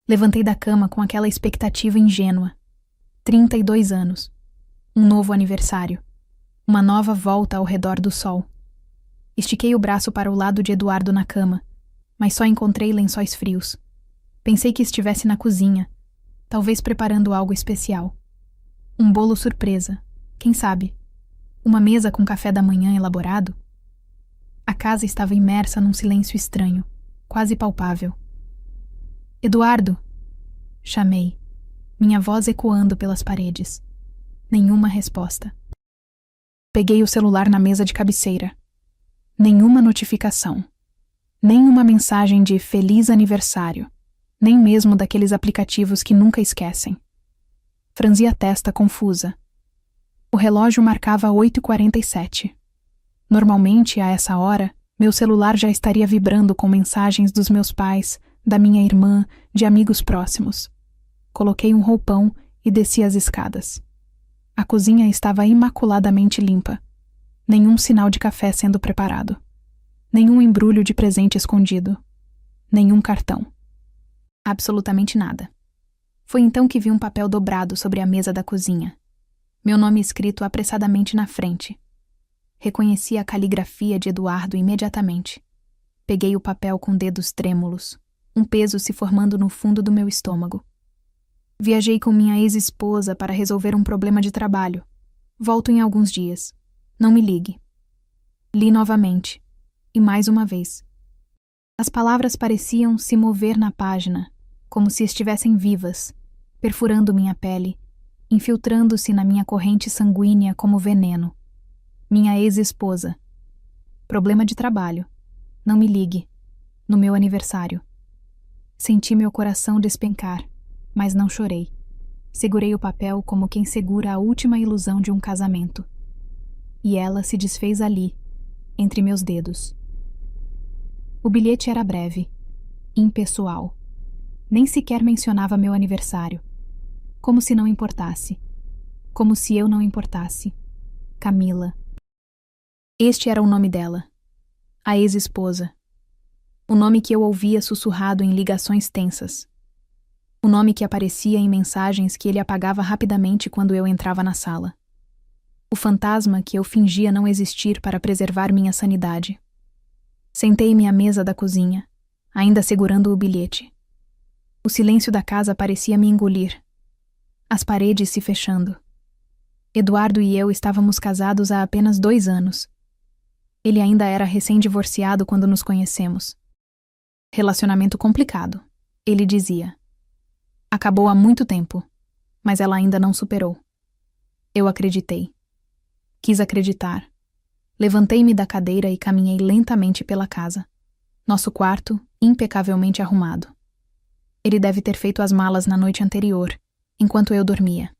Levantei da cama com aquela expectativa ingênua. 32 anos. Um novo aniversário. Uma nova volta ao redor do sol. Estiquei o braço para o lado de Eduardo na cama, mas só encontrei lençóis frios. Pensei que estivesse na cozinha, talvez preparando algo especial. Um bolo surpresa, quem sabe? Uma mesa com café da manhã elaborado? A casa estava imersa num silêncio estranho, quase palpável. Eduardo! Chamei, minha voz ecoando pelas paredes. Nenhuma resposta. Peguei o celular na mesa de cabeceira. Nenhuma notificação. Nenhuma mensagem de feliz aniversário. Nem mesmo daqueles aplicativos que nunca esquecem. Franzi a testa confusa. O relógio marcava 8h47. Normalmente, a essa hora, meu celular já estaria vibrando com mensagens dos meus pais, da minha irmã, de amigos próximos. Coloquei um roupão e desci as escadas. A cozinha estava imaculadamente limpa. Nenhum sinal de café sendo preparado. Nenhum embrulho de presente escondido. Nenhum cartão. Absolutamente nada. Foi então que vi um papel dobrado sobre a mesa da cozinha. Meu nome escrito apressadamente na frente. Reconheci a caligrafia de Eduardo imediatamente. Peguei o papel com dedos trêmulos, um peso se formando no fundo do meu estômago. Viajei com minha ex-esposa para resolver um problema de trabalho. Volto em alguns dias. Não me ligue. Li novamente. E mais uma vez. As palavras pareciam se mover na página, como se estivessem vivas, perfurando minha pele, infiltrando-se na minha corrente sanguínea como veneno. Minha ex-esposa. Problema de trabalho. Não me ligue. No meu aniversário. Senti meu coração despencar, mas não chorei. Segurei o papel como quem segura a última ilusão de um casamento. E ela se desfez ali, entre meus dedos. O bilhete era breve, impessoal. Nem sequer mencionava meu aniversário. Como se não importasse. Como se eu não importasse. Camila. Este era o nome dela. A ex-esposa. O nome que eu ouvia sussurrado em ligações tensas. O nome que aparecia em mensagens que ele apagava rapidamente quando eu entrava na sala. O fantasma que eu fingia não existir para preservar minha sanidade. Sentei-me à mesa da cozinha, ainda segurando o bilhete. O silêncio da casa parecia me engolir. As paredes se fechando. Eduardo e eu estávamos casados há apenas 2 anos. Ele ainda era recém-divorciado quando nos conhecemos. Relacionamento complicado, ele dizia. Acabou há muito tempo, mas ela ainda não superou. Eu acreditei. Quis acreditar. Levantei-me da cadeira e caminhei lentamente pela casa. Nosso quarto, impecavelmente arrumado. Ele deve ter feito as malas na noite anterior, enquanto eu dormia.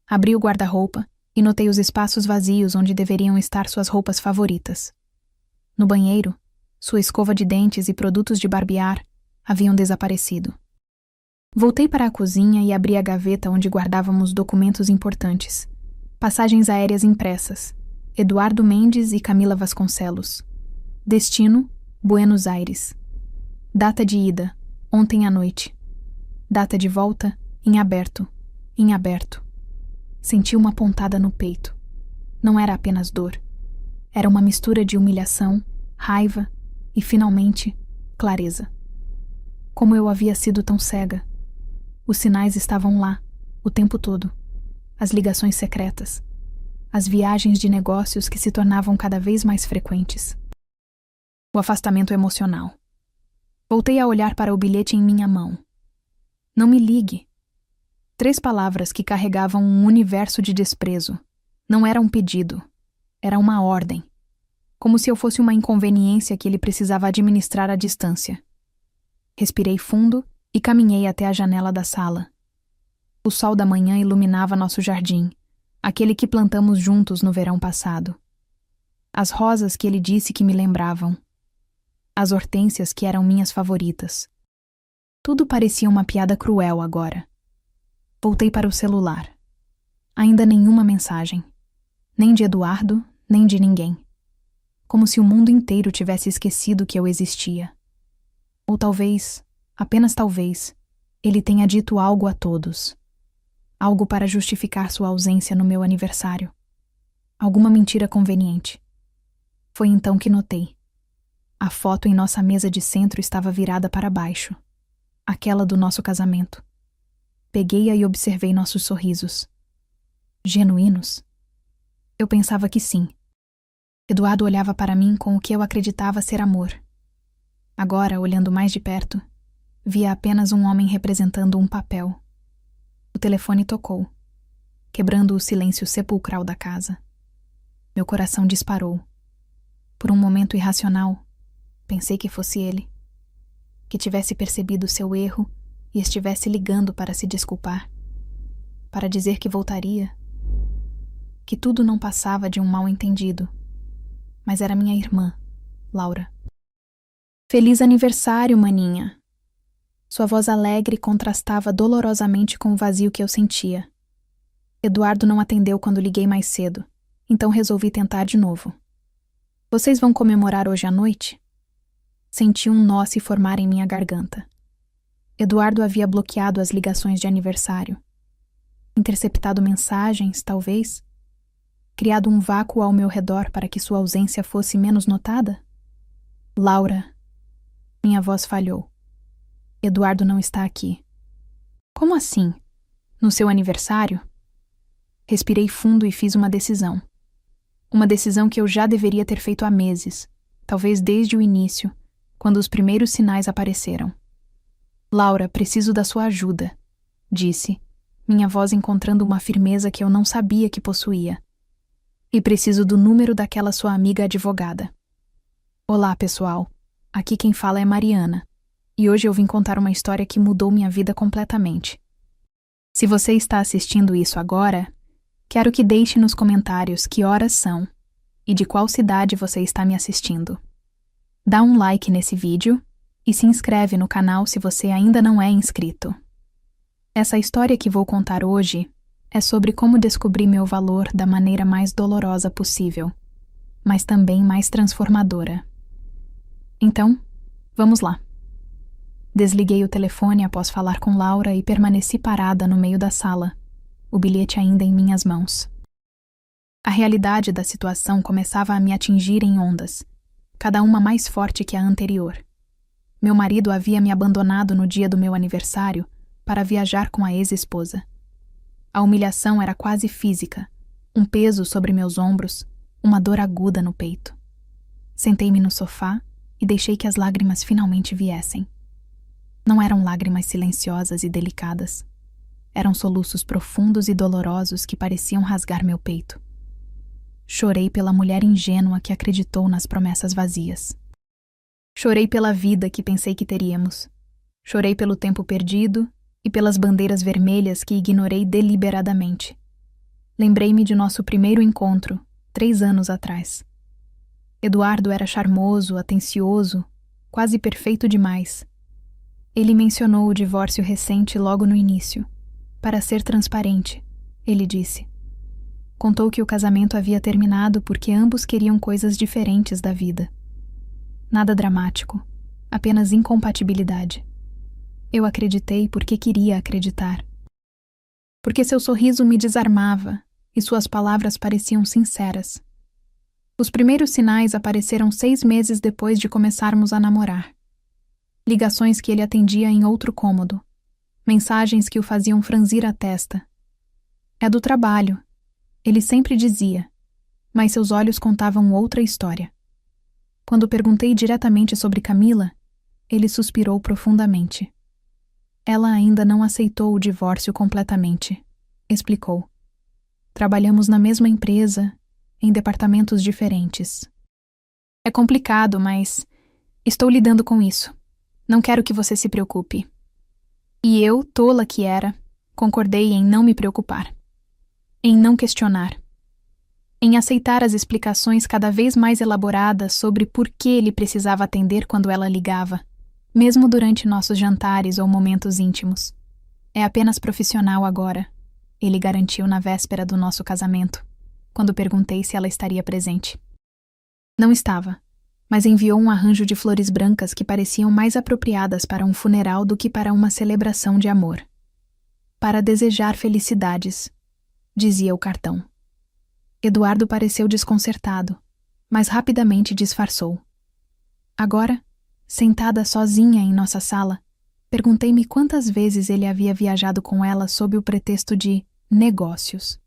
Abri o guarda-roupa e notei os espaços vazios onde deveriam estar suas roupas favoritas. No banheiro, sua escova de dentes e produtos de barbear haviam desaparecido. Voltei para a cozinha e abri a gaveta onde guardávamos documentos importantes. Passagens aéreas impressas. Eduardo Mendes e Camila Vasconcelos. Destino, Buenos Aires. Data de ida, ontem à noite. Data de volta, em aberto, em aberto. Senti uma pontada no peito. Não era apenas dor. Era uma mistura de humilhação, raiva e, finalmente, clareza. Como eu havia sido tão cega. Os sinais estavam lá, o tempo todo. As ligações secretas. As viagens de negócios que se tornavam cada vez mais frequentes. O afastamento emocional. Voltei a olhar para o bilhete em minha mão. Não me ligue. 3 palavras que carregavam um universo de desprezo. Não era um pedido. Era uma ordem. Como se eu fosse uma inconveniência que ele precisava administrar à distância. Respirei fundo e caminhei até a janela da sala. O sol da manhã iluminava nosso jardim, aquele que plantamos juntos no verão passado. As rosas que ele disse que me lembravam. As hortênsias que eram minhas favoritas. Tudo parecia uma piada cruel agora. Voltei para o celular. Ainda nenhuma mensagem. Nem de Eduardo, nem de ninguém. Como se o mundo inteiro tivesse esquecido que eu existia. Ou talvez, apenas talvez, ele tenha dito algo a todos. Algo para justificar sua ausência no meu aniversário. Alguma mentira conveniente. Foi então que notei. A foto em nossa mesa de centro estava virada para baixo. Aquela do nosso casamento. Peguei-a e observei nossos sorrisos. Genuínos? Eu pensava que sim. Eduardo olhava para mim com o que eu acreditava ser amor. Agora, olhando mais de perto, via apenas um homem representando um papel. O telefone tocou, quebrando o silêncio sepulcral da casa. Meu coração disparou. Por um momento irracional, pensei que fosse ele. Que tivesse percebido seu erro e estivesse ligando para se desculpar. Para dizer que voltaria. Que tudo não passava de um mal-entendido. Mas era minha irmã, Laura. Feliz aniversário, maninha! Sua voz alegre contrastava dolorosamente com o vazio que eu sentia. Eduardo não atendeu quando liguei mais cedo, então resolvi tentar de novo. Vocês vão comemorar hoje à noite? Senti um nó se formar em minha garganta. Eduardo havia bloqueado as ligações de aniversário. Interceptado mensagens, talvez? Criado um vácuo ao meu redor para que sua ausência fosse menos notada? Laura. Minha voz falhou. Eduardo não está aqui. Como assim? No seu aniversário? Respirei fundo e fiz uma decisão. Uma decisão que eu já deveria ter feito há meses, talvez desde o início, quando os primeiros sinais apareceram. Laura, preciso da sua ajuda, disse, minha voz encontrando uma firmeza que eu não sabia que possuía. E preciso do número daquela sua amiga advogada. Olá, pessoal. Aqui quem fala é Mariana. E hoje eu vim contar uma história que mudou minha vida completamente. Se você está assistindo isso agora, quero que deixe nos comentários que horas são e de qual cidade você está me assistindo. Dá um like nesse vídeo e se inscreve no canal se você ainda não é inscrito. Essa história que vou contar hoje é sobre como descobri meu valor da maneira mais dolorosa possível, mas também mais transformadora. Então, vamos lá. Desliguei o telefone após falar com Laura e permaneci parada no meio da sala, o bilhete ainda em minhas mãos. A realidade da situação começava a me atingir em ondas, cada uma mais forte que a anterior. Meu marido havia me abandonado no dia do meu aniversário para viajar com a ex-esposa. A humilhação era quase física, um peso sobre meus ombros, uma dor aguda no peito. Sentei-me no sofá e deixei que as lágrimas finalmente viessem. Não eram lágrimas silenciosas e delicadas. Eram soluços profundos e dolorosos que pareciam rasgar meu peito. Chorei pela mulher ingênua que acreditou nas promessas vazias. Chorei pela vida que pensei que teríamos. Chorei pelo tempo perdido e pelas bandeiras vermelhas que ignorei deliberadamente. Lembrei-me de nosso primeiro encontro, 3 anos atrás. Eduardo era charmoso, atencioso, quase perfeito demais. Ele mencionou o divórcio recente logo no início. Para ser transparente, ele disse. Contou que o casamento havia terminado porque ambos queriam coisas diferentes da vida. Nada dramático, apenas incompatibilidade. Eu acreditei porque queria acreditar. Porque seu sorriso me desarmava e suas palavras pareciam sinceras. Os primeiros sinais apareceram 6 meses depois de começarmos a namorar. Ligações que ele atendia em outro cômodo. Mensagens que o faziam franzir a testa. É do trabalho, ele sempre dizia, mas seus olhos contavam outra história. Quando perguntei diretamente sobre Camila, ele suspirou profundamente. Ela ainda não aceitou o divórcio completamente, explicou. Trabalhamos na mesma empresa, em departamentos diferentes. É complicado, mas estou lidando com isso. Não quero que você se preocupe. E eu, tola que era, concordei em não me preocupar. Em não questionar. Em aceitar as explicações cada vez mais elaboradas sobre por que ele precisava atender quando ela ligava, mesmo durante nossos jantares ou momentos íntimos. É apenas profissional agora, ele garantiu na véspera do nosso casamento, quando perguntei se ela estaria presente. Não estava. mas enviou um arranjo de flores brancas que pareciam mais apropriadas para um funeral do que para uma celebração de amor. Para desejar felicidades, dizia o cartão. Eduardo pareceu desconcertado, mas rapidamente disfarçou. Agora, sentada sozinha em nossa sala, perguntei-me quantas vezes ele havia viajado com ela sob o pretexto de negócios.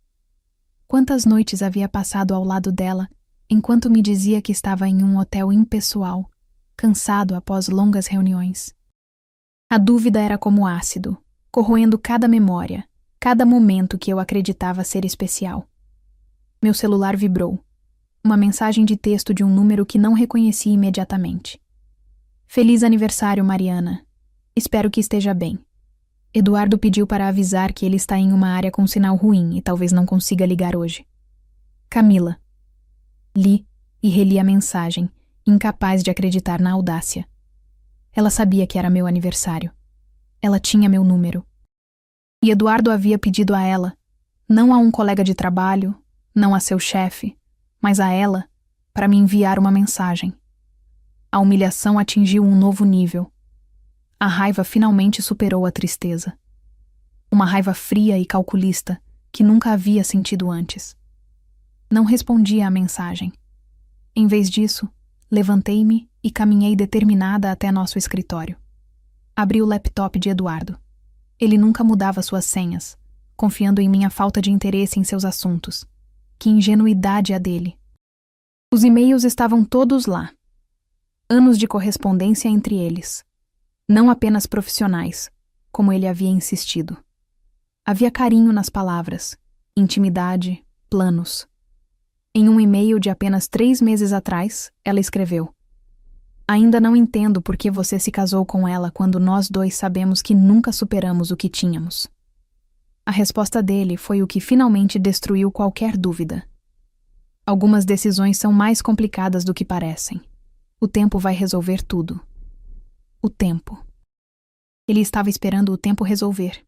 Quantas noites havia passado ao lado dela, enquanto me dizia que estava em um hotel impessoal, cansado após longas reuniões. A dúvida era como ácido, corroendo cada memória, cada momento que eu acreditava ser especial. Meu celular vibrou. Uma mensagem de texto de um número que não reconheci imediatamente. Feliz aniversário, Mariana. Espero que esteja bem. Eduardo pediu para avisar que ele está em uma área com sinal ruim e talvez não consiga ligar hoje. Camila. Li e reli a mensagem, incapaz de acreditar na audácia. Ela sabia que era meu aniversário. Ela tinha meu número. E Eduardo havia pedido a ela, não a um colega de trabalho, não a seu chefe, mas a ela, para me enviar uma mensagem. A humilhação atingiu um novo nível. A raiva finalmente superou a tristeza. Uma raiva fria e calculista que nunca havia sentido antes. Não respondi à mensagem. Em vez disso, levantei-me e caminhei determinada até nosso escritório. Abri o laptop de Eduardo. Ele nunca mudava suas senhas, confiando em minha falta de interesse em seus assuntos. Que ingenuidade a dele. Os e-mails estavam todos lá. Anos de correspondência entre eles. Não apenas profissionais, como ele havia insistido. Havia carinho nas palavras, intimidade, planos. Em um e-mail de apenas 3 meses atrás, ela escreveu: Ainda não entendo por que você se casou com ela quando nós dois sabemos que nunca superamos o que tínhamos. A resposta dele foi o que finalmente destruiu qualquer dúvida. Algumas decisões são mais complicadas do que parecem. O tempo vai resolver tudo. O tempo. Ele estava esperando o tempo resolver.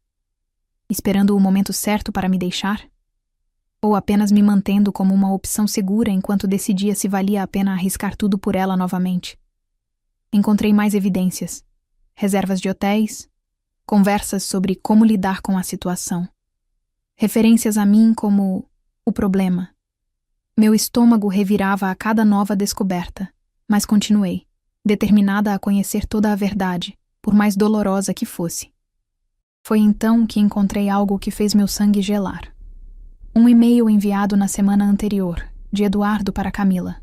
Esperando o momento certo para me deixar? Ou apenas me mantendo como uma opção segura enquanto decidia se valia a pena arriscar tudo por ela novamente? Encontrei mais evidências. Reservas de hotéis, conversas sobre como lidar com a situação. Referências a mim como o problema. Meu estômago revirava a cada nova descoberta, mas continuei, determinada a conhecer toda a verdade, por mais dolorosa que fosse. Foi então que encontrei algo que fez meu sangue gelar. Um e-mail enviado na semana anterior, de Eduardo para Camila.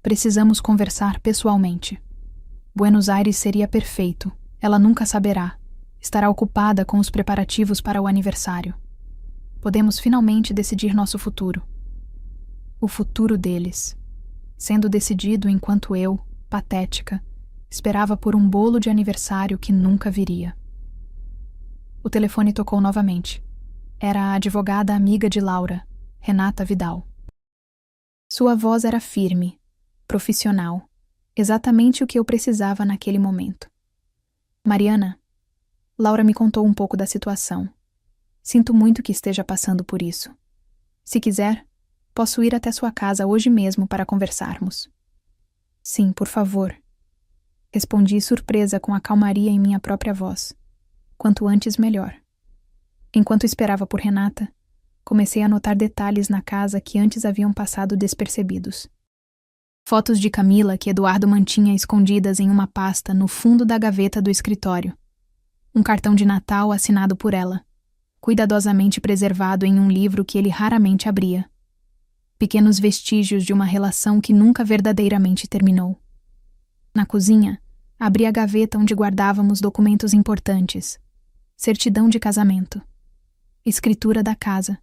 Precisamos conversar pessoalmente. Buenos Aires seria perfeito. Ela nunca saberá. Estará ocupada com os preparativos para o aniversário. Podemos finalmente decidir nosso futuro. O futuro deles. Sendo decidido enquanto eu, patética, esperava por um bolo de aniversário que nunca viria. O telefone tocou novamente. Era a advogada amiga de Laura, Renata Vidal. Sua voz era firme, profissional, exatamente o que eu precisava naquele momento. Mariana, Laura me contou um pouco da situação. Sinto muito que esteja passando por isso. Se quiser, posso ir até sua casa hoje mesmo para conversarmos. Sim, por favor. Respondi surpresa com a calmaria em minha própria voz. Quanto antes, melhor. Enquanto esperava por Renata, comecei a notar detalhes na casa que antes haviam passado despercebidos. Fotos de Camila que Eduardo mantinha escondidas em uma pasta no fundo da gaveta do escritório. Um cartão de Natal assinado por ela, cuidadosamente preservado em um livro que ele raramente abria. Pequenos vestígios de uma relação que nunca verdadeiramente terminou. Na cozinha, abri a gaveta onde guardávamos documentos importantes. Certidão de casamento. Escritura da casa,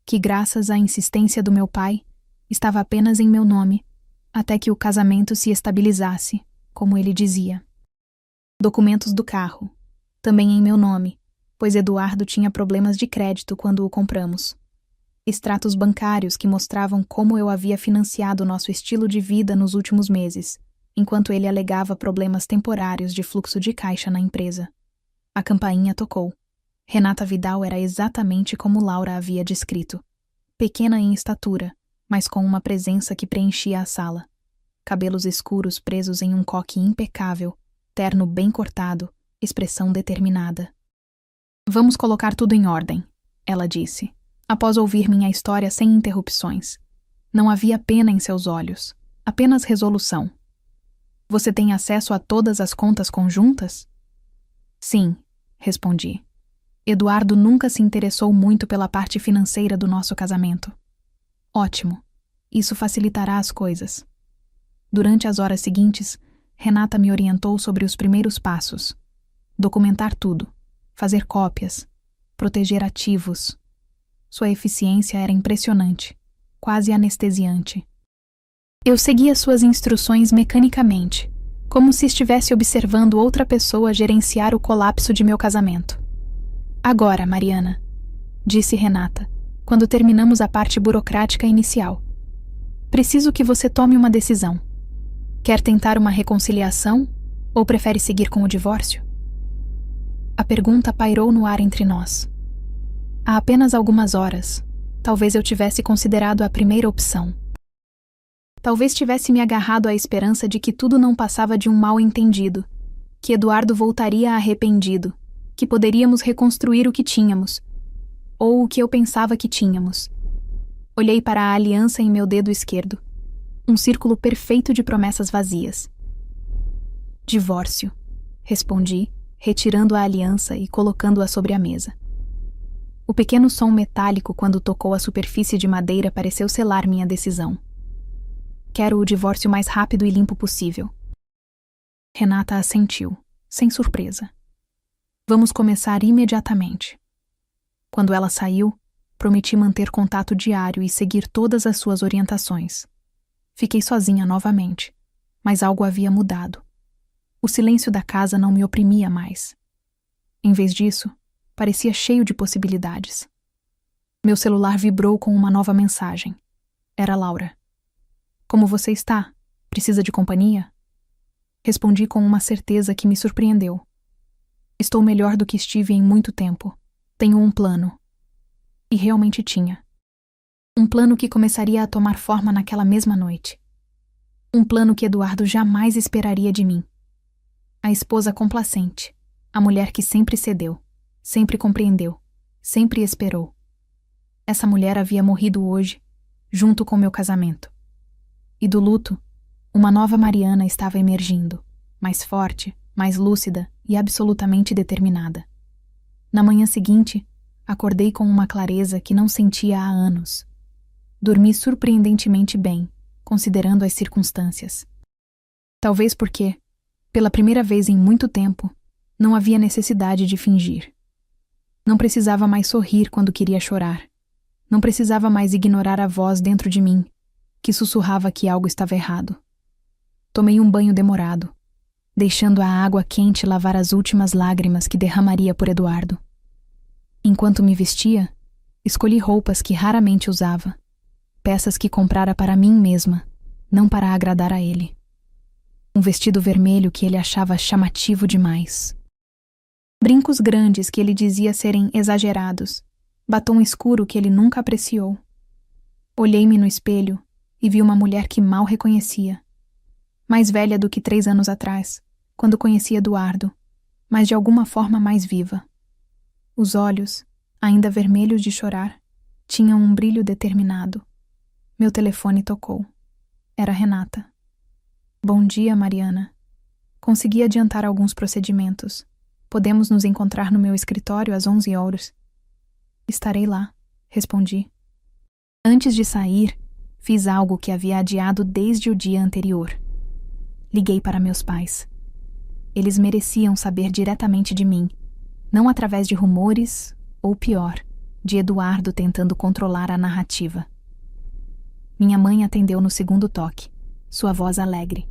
que graças à insistência do meu pai, estava apenas em meu nome, até que o casamento se estabilizasse, como ele dizia. Documentos do carro, também em meu nome, pois Eduardo tinha problemas de crédito quando o compramos. Extratos bancários que mostravam como eu havia financiado nosso estilo de vida nos últimos meses, enquanto ele alegava problemas temporários de fluxo de caixa na empresa. A campainha tocou. Renata Vidal era exatamente como Laura havia descrito. Pequena em estatura, mas com uma presença que preenchia a sala. cabelos escuros presos em um coque impecável, terno bem cortado, expressão determinada. Vamos colocar tudo em ordem, ela disse, após ouvir minha história sem interrupções. Não havia pena em seus olhos, apenas resolução. Você tem acesso a todas as contas conjuntas? Sim, respondi. Eduardo nunca se interessou muito pela parte financeira do nosso casamento. Ótimo. Isso facilitará as coisas. Durante as horas seguintes, Renata me orientou sobre os primeiros passos. Documentar tudo, fazer cópias, proteger ativos. Sua eficiência era impressionante, quase anestesiante. Eu seguia suas instruções mecanicamente, como se estivesse observando outra pessoa gerenciar o colapso de meu casamento. Agora, Mariana, disse Renata, quando terminamos a parte burocrática inicial. Preciso que você tome uma decisão. Quer tentar uma reconciliação ou prefere seguir com o divórcio? A pergunta pairou no ar entre nós. Há apenas algumas horas, talvez eu tivesse considerado a primeira opção. Talvez tivesse me agarrado à esperança de que tudo não passava de um mal-entendido, que Eduardo voltaria arrependido, que poderíamos reconstruir o que tínhamos, ou o que eu pensava que tínhamos. Olhei para a aliança em meu dedo esquerdo, um círculo perfeito de promessas vazias. Divórcio, respondi, retirando a aliança e colocando-a sobre a mesa. O pequeno som metálico quando tocou a superfície de madeira pareceu selar minha decisão. Quero o divórcio mais rápido e limpo possível. Renata assentiu, sem surpresa. Vamos começar imediatamente. Quando ela saiu, prometi manter contato diário e seguir todas as suas orientações. Fiquei sozinha novamente, mas algo havia mudado. O silêncio da casa não me oprimia mais. Em vez disso, parecia cheio de possibilidades. Meu celular vibrou com uma nova mensagem. Era Laura. Como você está? Precisa de companhia? Respondi com uma certeza que me surpreendeu. Estou melhor do que estive em muito tempo. Tenho um plano. E realmente tinha. Um plano que começaria a tomar forma naquela mesma noite. Um plano que Eduardo jamais esperaria de mim. A esposa complacente, a mulher que sempre cedeu, sempre compreendeu, sempre esperou. Essa mulher havia morrido hoje, junto com meu casamento. E do luto, uma nova Mariana estava emergindo, mais forte, mais lúcida e absolutamente determinada. Na manhã seguinte, acordei com uma clareza que não sentia há anos. Dormi surpreendentemente bem, considerando as circunstâncias. Talvez porque, pela primeira vez em muito tempo, não havia necessidade de fingir. Não precisava mais sorrir quando queria chorar. Não precisava mais ignorar a voz dentro de mim, que sussurrava que algo estava errado. Tomei um banho demorado, deixando a água quente lavar as últimas lágrimas que derramaria por Eduardo. Enquanto me vestia, escolhi roupas que raramente usava, peças que comprara para mim mesma, não para agradar a ele. Um vestido vermelho que ele achava chamativo demais. Brincos grandes que ele dizia serem exagerados, batom escuro que ele nunca apreciou. Olhei-me no espelho e vi uma mulher que mal reconhecia. Mais velha do que 3 anos atrás, quando conheci Eduardo, mas de alguma forma mais viva. Os olhos, ainda vermelhos de chorar, tinham um brilho determinado. Meu telefone tocou. Era Renata. Bom dia, Mariana. Consegui adiantar alguns procedimentos. Podemos nos encontrar no meu escritório às 11 horas. Estarei lá, respondi. Antes de sair, fiz algo que havia adiado desde o dia anterior. Liguei para meus pais. Eles mereciam saber diretamente de mim, não através de rumores, ou pior, de Eduardo tentando controlar a narrativa. Minha mãe atendeu no segundo toque, sua voz alegre.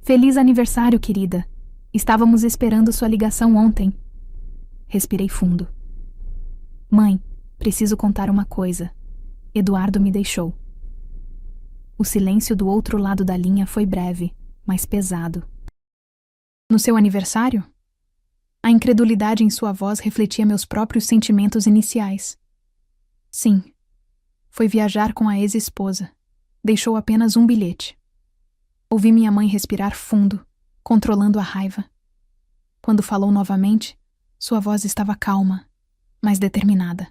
Feliz aniversário, querida! Estávamos esperando sua ligação ontem. Respirei fundo. Mãe, preciso contar uma coisa. Eduardo me deixou. O silêncio do outro lado da linha foi breve, mas pesado. No seu aniversário? A incredulidade em sua voz refletia meus próprios sentimentos iniciais. Sim. Foi viajar com a ex-esposa. Deixou apenas um bilhete. Ouvi minha mãe respirar fundo, controlando a raiva. Quando falou novamente, sua voz estava calma, mas determinada.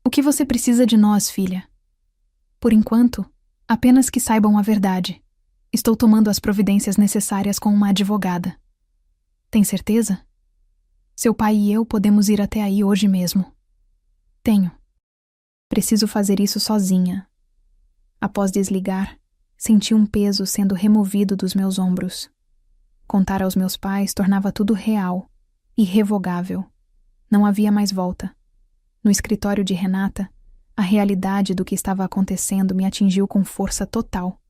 O que você precisa de nós, filha? Por enquanto, apenas que saibam a verdade. Estou tomando as providências necessárias com uma advogada. Tem certeza? Seu pai e eu podemos ir até aí hoje mesmo. Tenho. Preciso fazer isso sozinha. Após desligar, senti um peso sendo removido dos meus ombros. Contar aos meus pais tornava tudo real, irrevogável. Não havia mais volta. No escritório de Renata, a realidade do que estava acontecendo me atingiu com força total.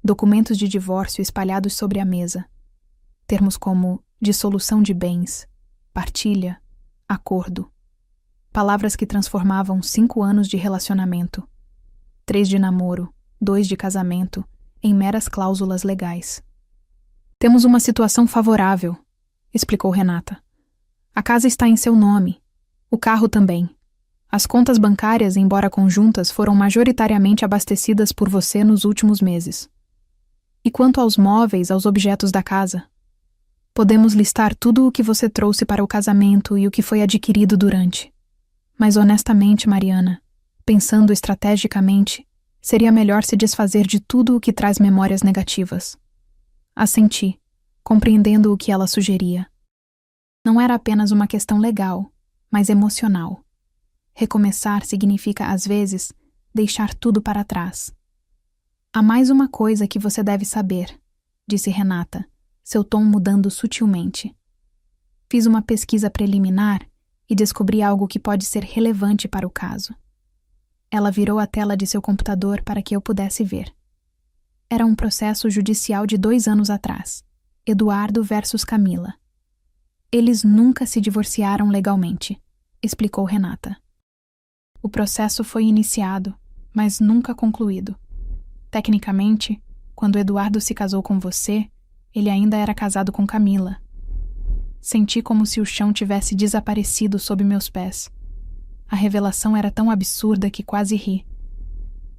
Documentos de divórcio espalhados sobre a mesa. Termos como dissolução de bens, partilha, acordo. Palavras que transformavam 5 anos de relacionamento, 3 de namoro, 2 de casamento, em meras cláusulas legais. Temos uma situação favorável, explicou Renata. A casa está em seu nome, o carro também. As contas bancárias, embora conjuntas, foram majoritariamente abastecidas por você nos últimos meses. E quanto aos móveis, aos objetos da casa? Podemos listar tudo o que você trouxe para o casamento e o que foi adquirido durante. Mas honestamente, Mariana, pensando estrategicamente, seria melhor se desfazer de tudo o que traz memórias negativas. Assenti, compreendendo o que ela sugeria. Não era apenas uma questão legal, mas emocional. Recomeçar significa, às vezes, deixar tudo para trás. Há mais uma coisa que você deve saber, disse Renata, seu tom mudando sutilmente. Fiz uma pesquisa preliminar e descobri algo que pode ser relevante para o caso. Ela virou a tela de seu computador para que eu pudesse ver. Era um processo judicial de 2 anos atrás. Eduardo versus Camila. Eles nunca se divorciaram legalmente, explicou Renata. O processo foi iniciado, mas nunca concluído. Tecnicamente, quando Eduardo se casou com você, ele ainda era casado com Camila. Senti como se o chão tivesse desaparecido sob meus pés. A revelação era tão absurda que quase ri.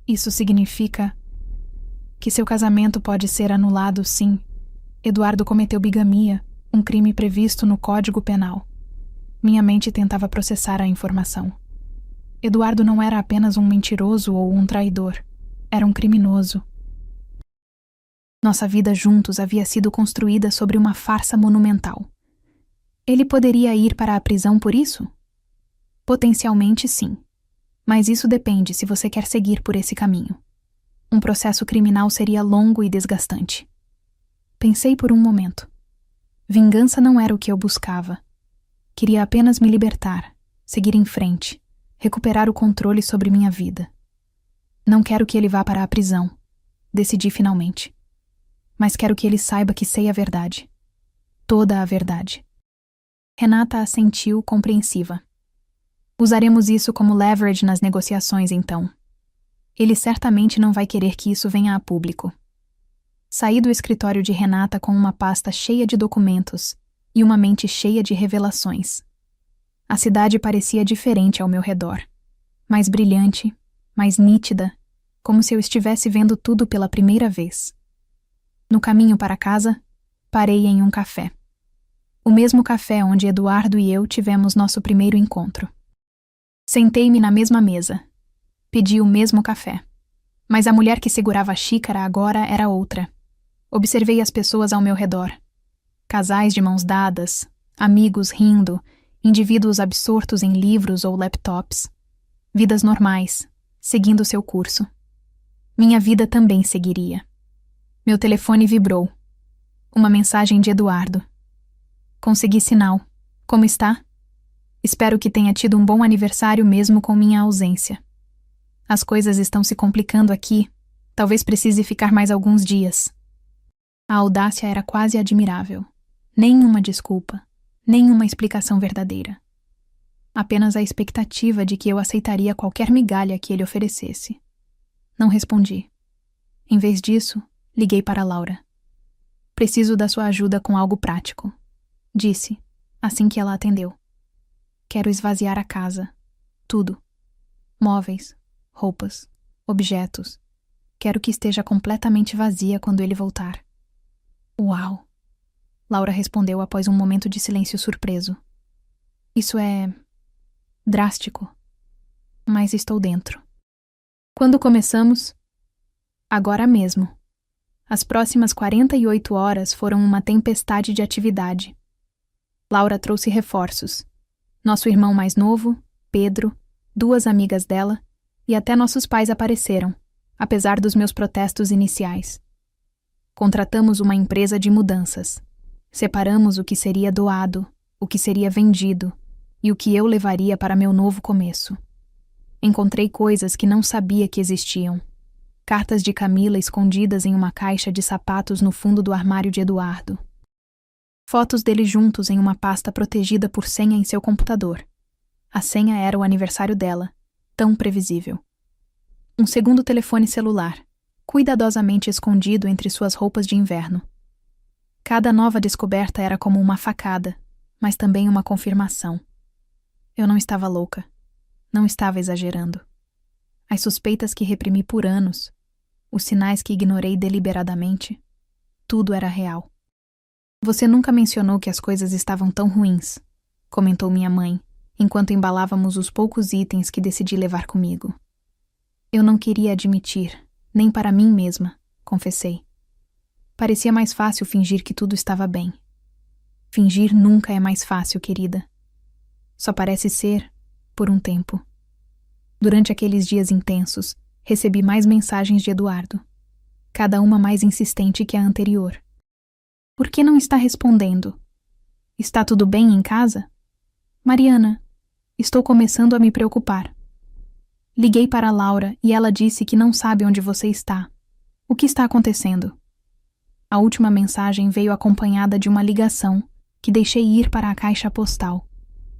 Isso significa que seu casamento pode ser anulado, sim. Eduardo cometeu bigamia, um crime previsto no Código Penal. Minha mente tentava processar a informação. Eduardo não era apenas um mentiroso ou um traidor. Era um criminoso. Nossa vida juntos havia sido construída sobre uma farsa monumental. Ele poderia ir para a prisão por isso? Potencialmente, sim. Mas isso depende se você quer seguir por esse caminho. Um processo criminal seria longo e desgastante. Pensei por um momento. Vingança não era o que eu buscava. Queria apenas me libertar, seguir em frente, recuperar o controle sobre minha vida. Não quero que ele vá para a prisão. Decidi finalmente. Mas quero que ele saiba que sei a verdade. Toda a verdade. Renata assentiu, compreensiva. Usaremos isso como leverage nas negociações, então. Ele certamente não vai querer que isso venha a público. Saí do escritório de Renata com uma pasta cheia de documentos e uma mente cheia de revelações. A cidade parecia diferente ao meu redor. Mais brilhante, mais nítida, como se eu estivesse vendo tudo pela primeira vez. No caminho para casa, parei em um café. O mesmo café onde Eduardo e eu tivemos nosso primeiro encontro. Sentei-me na mesma mesa. Pedi o mesmo café. Mas a mulher que segurava a xícara agora era outra. Observei as pessoas ao meu redor. Casais de mãos dadas, amigos rindo, indivíduos absortos em livros ou laptops. Vidas normais, seguindo seu curso. Minha vida também seguiria. Meu telefone vibrou. Uma mensagem de Eduardo. Consegui sinal. Como está? Espero que tenha tido um bom aniversário mesmo com minha ausência. As coisas estão se complicando aqui. Talvez precise ficar mais alguns dias. A audácia era quase admirável. Nenhuma desculpa, nenhuma explicação verdadeira. Apenas a expectativa de que eu aceitaria qualquer migalha que ele oferecesse. Não respondi. Em vez disso, liguei para Laura. Preciso da sua ajuda com algo prático, disse, assim que ela atendeu. Quero esvaziar a casa. Tudo. Móveis, roupas, objetos. Quero que esteja completamente vazia quando ele voltar. Uau! Laura respondeu após um momento de silêncio surpreso. Isso é drástico, mas estou dentro. Quando começamos? Agora mesmo. As próximas 48 horas foram uma tempestade de atividade. Laura trouxe reforços. Nosso irmão mais novo, Pedro, 2 amigas dela, e até nossos pais apareceram, apesar dos meus protestos iniciais. Contratamos uma empresa de mudanças. Separamos o que seria doado, o que seria vendido e o que eu levaria para meu novo começo. Encontrei coisas que não sabia que existiam. Cartas de Camila escondidas em uma caixa de sapatos no fundo do armário de Eduardo. Fotos deles juntos em uma pasta protegida por senha em seu computador. A senha era o aniversário dela, tão previsível. Um segundo telefone celular, cuidadosamente escondido entre suas roupas de inverno. Cada nova descoberta era como uma facada, mas também uma confirmação. Eu não estava louca. Não estava exagerando. As suspeitas que reprimi por anos, os sinais que ignorei deliberadamente, tudo era real. Você nunca mencionou que as coisas estavam tão ruins, comentou minha mãe, enquanto embalávamos os poucos itens que decidi levar comigo. Eu não queria admitir, nem para mim mesma, confessei. Parecia mais fácil fingir que tudo estava bem. Fingir nunca é mais fácil, querida. Só parece ser, por um tempo. Durante aqueles dias intensos, recebi mais mensagens de Eduardo, cada uma mais insistente que a anterior. Por que não está respondendo? Está tudo bem em casa? Mariana, estou começando a me preocupar. Liguei para Laura e ela disse que não sabe onde você está. O que está acontecendo? A última mensagem veio acompanhada de uma ligação que deixei ir para a caixa postal.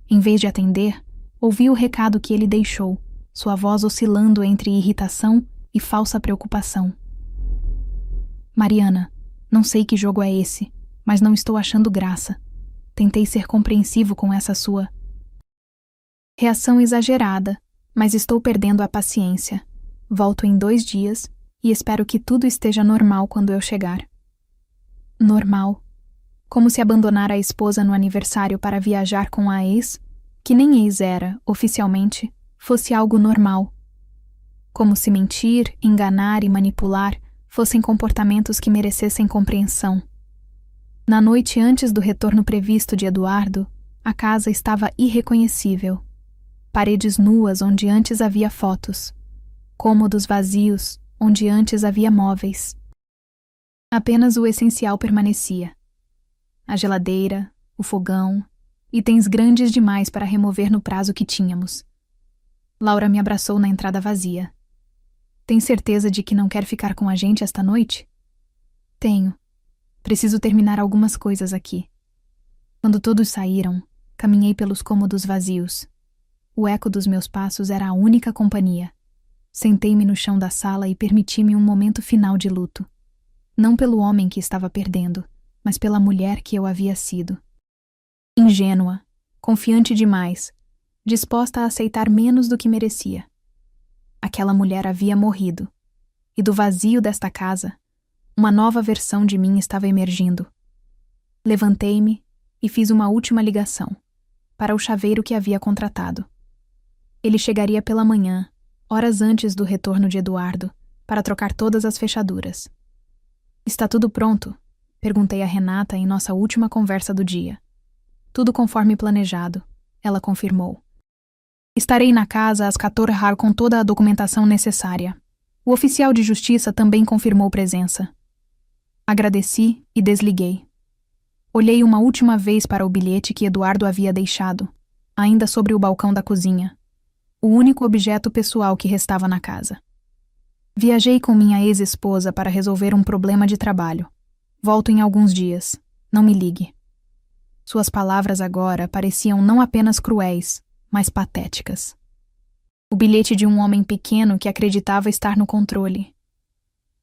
Em vez de atender, ouvi o recado que ele deixou, sua voz oscilando entre irritação e falsa preocupação. Mariana, não sei que jogo é esse, mas não estou achando graça. Tentei ser compreensivo com essa sua reação exagerada, mas estou perdendo a paciência. Volto em 2 dias e espero que tudo esteja normal quando eu chegar. Normal? Como se abandonar a esposa no aniversário para viajar com a ex, que nem ex era, oficialmente, fosse algo normal. Como se mentir, enganar e manipular fossem comportamentos que merecessem compreensão. Na noite antes do retorno previsto de Eduardo, a casa estava irreconhecível. Paredes nuas onde antes havia fotos. Cômodos vazios onde antes havia móveis. Apenas o essencial permanecia. A geladeira, o fogão, itens grandes demais para remover no prazo que tínhamos. Laura me abraçou na entrada vazia. Tem certeza de que não quer ficar com a gente esta noite? Tenho. Preciso terminar algumas coisas aqui. Quando todos saíram, caminhei pelos cômodos vazios. O eco dos meus passos era a única companhia. Sentei-me no chão da sala e permiti-me um momento final de luto. Não pelo homem que estava perdendo, mas pela mulher que eu havia sido. Ingênua, confiante demais, disposta a aceitar menos do que merecia. Aquela mulher havia morrido, e do vazio desta casa, uma nova versão de mim estava emergindo. Levantei-me e fiz uma última ligação, para o chaveiro que havia contratado. Ele chegaria pela manhã, horas antes do retorno de Eduardo, para trocar todas as fechaduras. Está tudo pronto? Perguntei a Renata em nossa última conversa do dia. Tudo conforme planejado, ela confirmou. Estarei na casa às 14h com toda a documentação necessária. O oficial de justiça também confirmou presença. Agradeci e desliguei. Olhei uma última vez para o bilhete que Eduardo havia deixado, ainda sobre o balcão da cozinha. O único objeto pessoal que restava na casa. Viajei com minha ex-esposa para resolver um problema de trabalho. Volto em alguns dias. Não me ligue. Suas palavras agora pareciam não apenas cruéis, mas patéticas. O bilhete de um homem pequeno que acreditava estar no controle.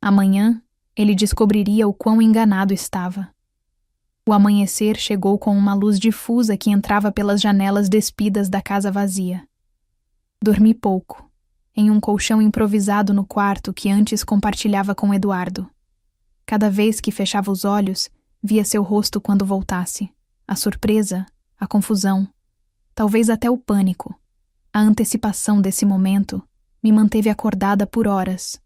Amanhã, ele descobriria o quão enganado estava. O amanhecer chegou com uma luz difusa que entrava pelas janelas despidas da casa vazia. Dormi pouco. em um colchão improvisado no quarto que antes compartilhava com Eduardo. Cada vez que fechava os olhos, via seu rosto quando voltasse. A surpresa, a confusão, talvez até o pânico. A antecipação desse momento me manteve acordada por horas.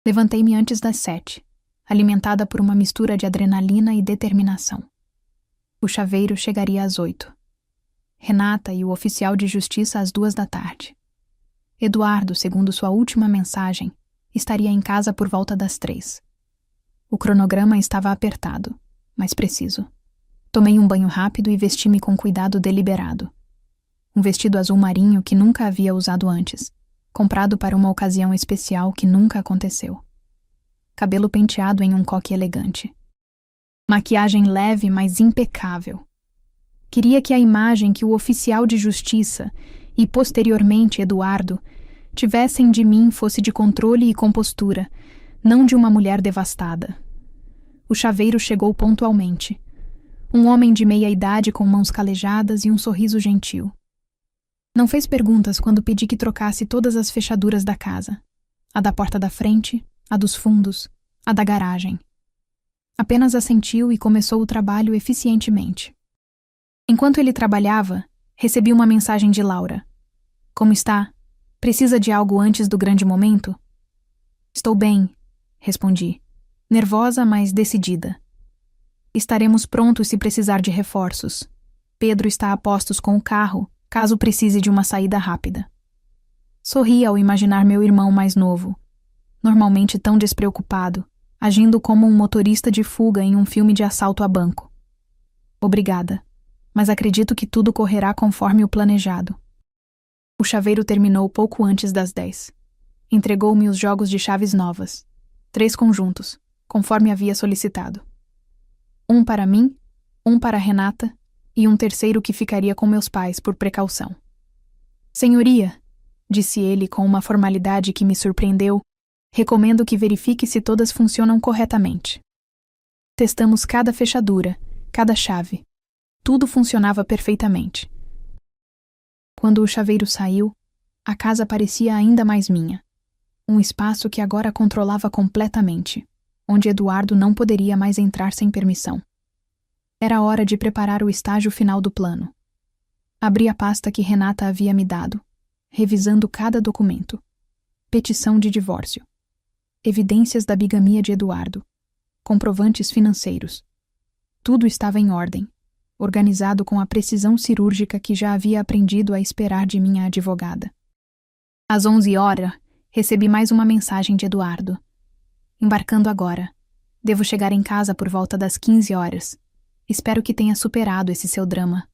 Levantei-me antes das 7, alimentada por uma mistura de adrenalina e determinação. O chaveiro chegaria às 8. Renata e o oficial de justiça às 2 da tarde. Eduardo, segundo sua última mensagem, estaria em casa por volta das 3. O cronograma estava apertado, mas preciso. Tomei um banho rápido e vesti-me com cuidado deliberado. Um vestido azul marinho que nunca havia usado antes, comprado para uma ocasião especial que nunca aconteceu. Cabelo penteado em um coque elegante. Maquiagem leve, mas impecável. Queria que a imagem que o oficial de justiça e, posteriormente, Eduardo, tivessem de mim fosse de controle e compostura, não de uma mulher devastada. O chaveiro chegou pontualmente. Um homem de meia-idade com mãos calejadas e um sorriso gentil. Não fez perguntas quando pedi que trocasse todas as fechaduras da casa. A da porta da frente, a dos fundos, a da garagem. Apenas assentiu e começou o trabalho eficientemente. Enquanto ele trabalhava, recebi uma mensagem de Laura. Como está? Precisa de algo antes do grande momento? Estou bem, respondi. Nervosa, mas decidida. Estaremos prontos se precisar de reforços. Pedro está a postos com o carro, caso precise de uma saída rápida. Sorri ao imaginar meu irmão mais novo, normalmente tão despreocupado, agindo como um motorista de fuga em um filme de assalto a banco. Obrigada, mas acredito que tudo correrá conforme o planejado. O chaveiro terminou pouco antes das 10. Entregou-me os jogos de chaves novas. 3 conjuntos, conforme havia solicitado. Um para mim, um para Renata e um terceiro que ficaria com meus pais por precaução. Senhoria, disse ele com uma formalidade que me surpreendeu, recomendo que verifique se todas funcionam corretamente. Testamos cada fechadura, cada chave. Tudo funcionava perfeitamente. Quando o chaveiro saiu, a casa parecia ainda mais minha. Um espaço que agora controlava completamente, onde Eduardo não poderia mais entrar sem permissão. Era hora de preparar o estágio final do plano. Abri a pasta que Renata havia me dado, revisando cada documento. Petição de divórcio. Evidências da bigamia de Eduardo. Comprovantes financeiros. Tudo estava em ordem, organizado com a precisão cirúrgica que já havia aprendido a esperar de minha advogada. Às 11h, recebi mais uma mensagem de Eduardo. Embarcando agora. Devo chegar em casa por volta das 15h. Espero que tenha superado esse seu drama.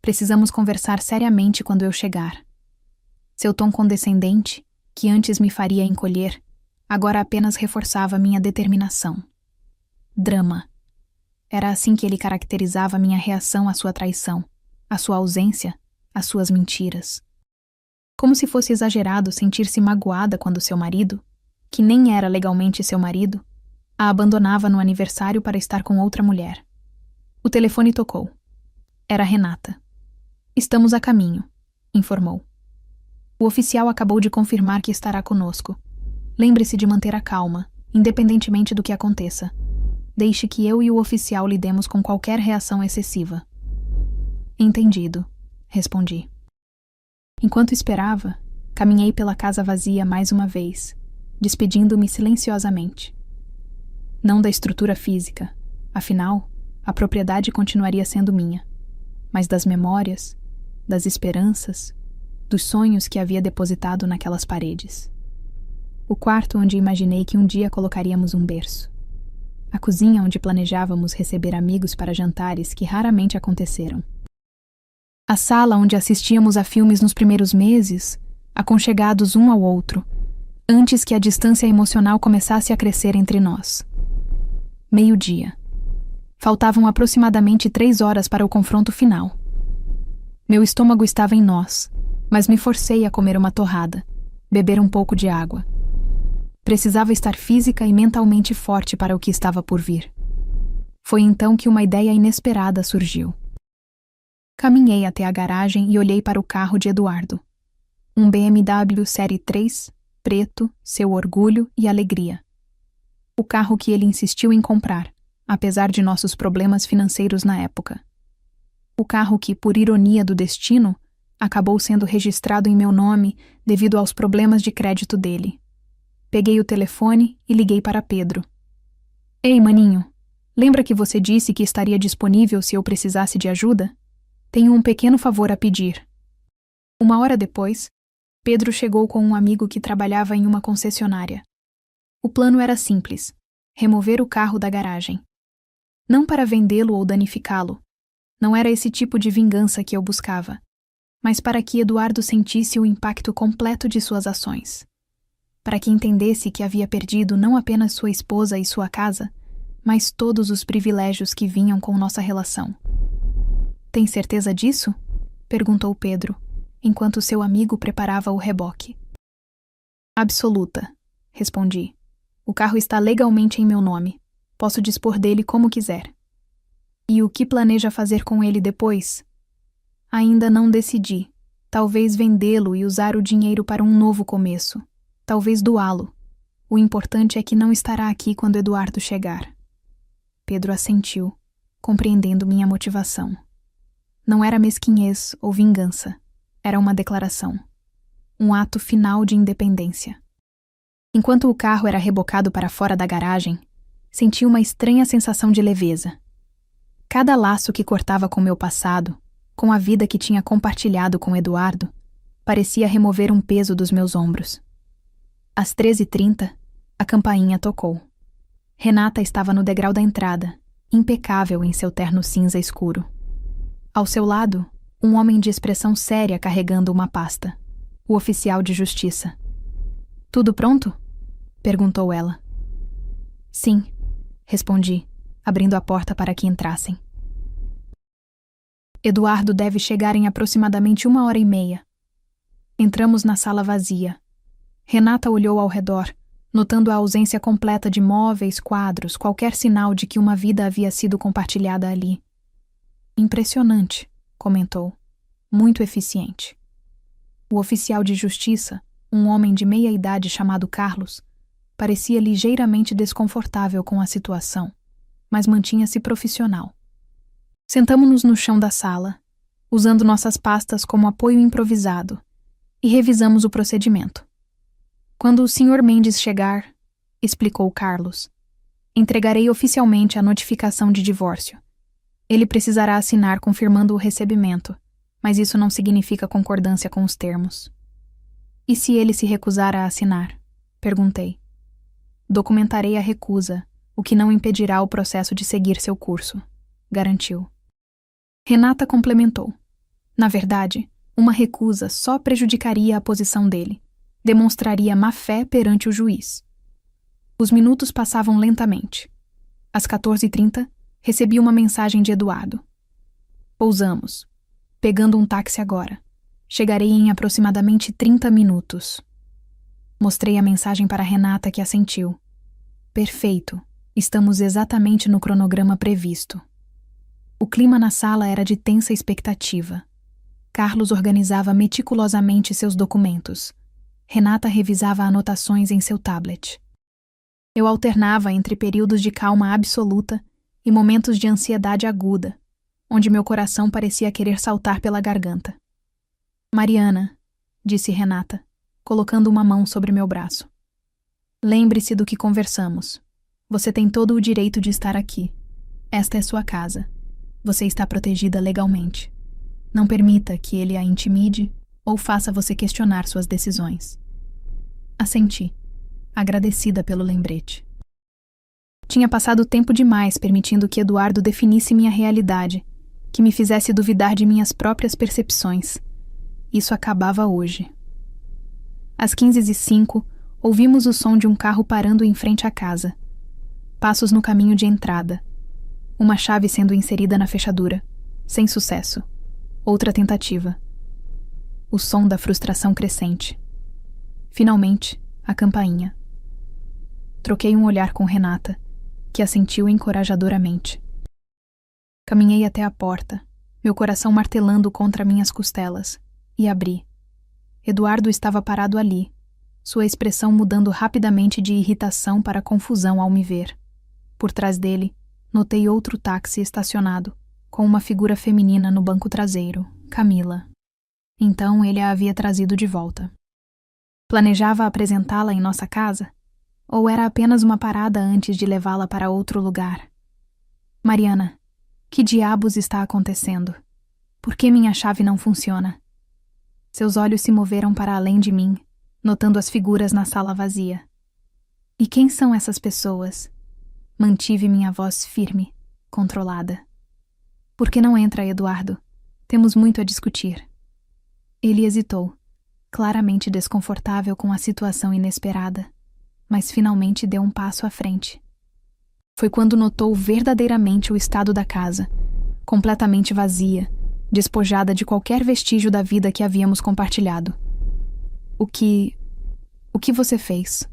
Precisamos conversar seriamente quando eu chegar. Seu tom condescendente, que antes me faria encolher, agora apenas reforçava minha determinação. Drama. Era assim que ele caracterizava minha reação à sua traição, à sua ausência, às suas mentiras. Como se fosse exagerado sentir-se magoada quando seu marido, que nem era legalmente seu marido, a abandonava no aniversário para estar com outra mulher. O telefone tocou. Era Renata. Estamos a caminho, informou. O oficial acabou de confirmar que estará conosco. Lembre-se de manter a calma, independentemente do que aconteça. Deixe que eu e o oficial lidemos com qualquer reação excessiva. Entendido, respondi. Enquanto esperava, caminhei pela casa vazia mais uma vez, despedindo-me silenciosamente. Não da estrutura física, afinal, a propriedade continuaria sendo minha, mas das memórias, das esperanças, dos sonhos que havia depositado naquelas paredes. O quarto onde imaginei que um dia colocaríamos um berço. A cozinha onde planejávamos receber amigos para jantares que raramente aconteceram. A sala onde assistíamos a filmes nos primeiros meses, aconchegados um ao outro, antes que a distância emocional começasse a crescer entre nós. 12h. Faltavam aproximadamente 3 horas para o confronto final. Meu estômago estava em nós, mas me forcei a comer uma torrada, beber um pouco de água. Precisava estar física e mentalmente forte para o que estava por vir. Foi então que uma ideia inesperada surgiu. Caminhei até a garagem e olhei para o carro de Eduardo. Um BMW Série 3, preto, seu orgulho e alegria. O carro que ele insistiu em comprar, apesar de nossos problemas financeiros na época. O carro que, por ironia do destino, acabou sendo registrado em meu nome devido aos problemas de crédito dele. Peguei o telefone e liguei para Pedro. Ei, maninho, lembra que você disse que estaria disponível se eu precisasse de ajuda? Tenho um pequeno favor a pedir. 1 hora depois, Pedro chegou com um amigo que trabalhava em uma concessionária. O plano era simples: remover o carro da garagem. Não para vendê-lo ou danificá-lo. Não era esse tipo de vingança que eu buscava, mas para que Eduardo sentisse o impacto completo de suas ações. Para que entendesse que havia perdido não apenas sua esposa e sua casa, mas todos os privilégios que vinham com nossa relação. Tem certeza disso? Perguntou Pedro, enquanto seu amigo preparava o reboque. Absoluta, respondi. O carro está legalmente em meu nome. Posso dispor dele como quiser. E o que planeja fazer com ele depois? Ainda não decidi. Talvez vendê-lo e usar o dinheiro para um novo começo. Talvez doá-lo. O importante é que não estará aqui quando Eduardo chegar. Pedro assentiu, compreendendo minha motivação. Não era mesquinhez ou vingança. Era uma declaração. Um ato final de independência. Enquanto o carro era rebocado para fora da garagem, senti uma estranha sensação de leveza. Cada laço que cortava com meu passado, com a vida que tinha compartilhado com Eduardo, parecia remover um peso dos meus ombros. Às 13h30, a campainha tocou. Renata estava no degrau da entrada, impecável em seu terno cinza escuro. Ao seu lado, um homem de expressão séria carregando uma pasta. O oficial de justiça. Tudo pronto? Perguntou ela. Sim, respondi, abrindo a porta para que entrassem. Eduardo deve chegar em aproximadamente 1h30. Entramos na sala vazia. Renata olhou ao redor, notando a ausência completa de móveis, quadros, qualquer sinal de que uma vida havia sido compartilhada ali. Impressionante, comentou. Muito eficiente. O oficial de justiça, um homem de meia idade chamado Carlos, parecia ligeiramente desconfortável com a situação, mas mantinha-se profissional. Sentamo-nos no chão da sala, usando nossas pastas como apoio improvisado, e revisamos o procedimento. Quando o Sr. Mendes chegar, explicou Carlos, entregarei oficialmente a notificação de divórcio. Ele precisará assinar confirmando o recebimento, mas isso não significa concordância com os termos. E se ele se recusar a assinar? Perguntei. Documentarei a recusa, o que não impedirá o processo de seguir seu curso, garantiu. Renata complementou. Na verdade, uma recusa só prejudicaria a posição dele, demonstraria má-fé perante o juiz. Os minutos passavam lentamente. Às 14h30, recebi uma mensagem de Eduardo. Pousamos. Pegando um táxi agora. Chegarei em aproximadamente 30 minutos. Mostrei a mensagem para Renata, que assentiu. Perfeito. Estamos exatamente no cronograma previsto. O clima na sala era de tensa expectativa. Carlos organizava meticulosamente seus documentos. Renata revisava anotações em seu tablet. Eu alternava entre períodos de calma absoluta e momentos de ansiedade aguda, onde meu coração parecia querer saltar pela garganta. Mariana, disse Renata, colocando uma mão sobre meu braço. Lembre-se do que conversamos. Você tem todo o direito de estar aqui. Esta é sua casa. Você está protegida legalmente. Não permita que ele a intimide ou faça você questionar suas decisões. Assenti, agradecida pelo lembrete. Tinha passado tempo demais permitindo que Eduardo definisse minha realidade, que me fizesse duvidar de minhas próprias percepções. Isso acabava hoje. Às 15h05, ouvimos o som de um carro parando em frente à casa. Passos no caminho de entrada. Uma chave sendo inserida na fechadura. Sem sucesso. Outra tentativa. O som da frustração crescente. Finalmente, a campainha. Troquei um olhar com Renata, que assentiu encorajadoramente. Caminhei até a porta, meu coração martelando contra minhas costelas, e abri. Eduardo estava parado ali, sua expressão mudando rapidamente de irritação para confusão ao me ver. Por trás dele, notei outro táxi estacionado, com uma figura feminina no banco traseiro, Camila. Então ele a havia trazido de volta. Planejava apresentá-la em nossa casa? Ou era apenas uma parada antes de levá-la para outro lugar? Mariana, que diabos está acontecendo? Por que minha chave não funciona? Seus olhos se moveram para além de mim, notando as figuras na sala vazia. E quem são essas pessoas? Mantive minha voz firme, controlada. Por que não entra, Eduardo? Temos muito a discutir. Ele hesitou, claramente desconfortável com a situação inesperada, mas finalmente deu um passo à frente. Foi quando notou verdadeiramente o estado da casa, completamente vazia, despojada de qualquer vestígio da vida que havíamos compartilhado. O que você fez?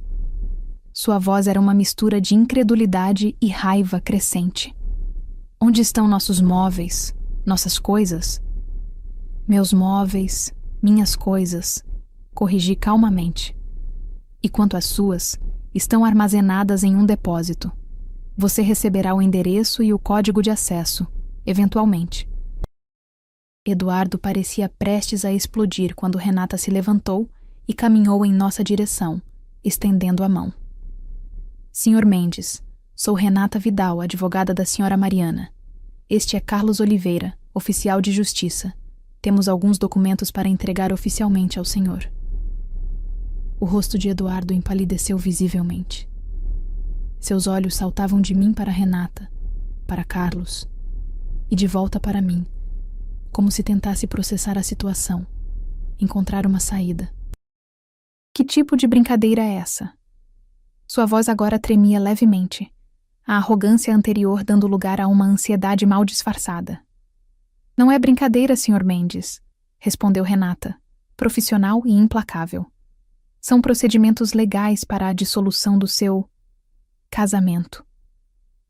Sua voz era uma mistura de incredulidade e raiva crescente. Onde estão nossos móveis, nossas coisas? Meus móveis, minhas coisas, corrigi calmamente. E quanto às suas, estão armazenadas em um depósito. Você receberá o endereço e o código de acesso, eventualmente. Eduardo parecia prestes a explodir quando Renata se levantou e caminhou em nossa direção, estendendo a mão. Senhor Mendes, sou Renata Vidal, advogada da senhora Mariana. Este é Carlos Oliveira, oficial de justiça. Temos alguns documentos para entregar oficialmente ao senhor. O rosto de Eduardo empalideceu visivelmente. Seus olhos saltavam de mim para Renata, para Carlos, e de volta para mim, como se tentasse processar a situação, encontrar uma saída. Que tipo de brincadeira é essa? Sua voz agora tremia levemente, a arrogância anterior dando lugar a uma ansiedade mal disfarçada. Não é brincadeira, Sr. Mendes, respondeu Renata, profissional e implacável. São procedimentos legais para a dissolução do seu casamento.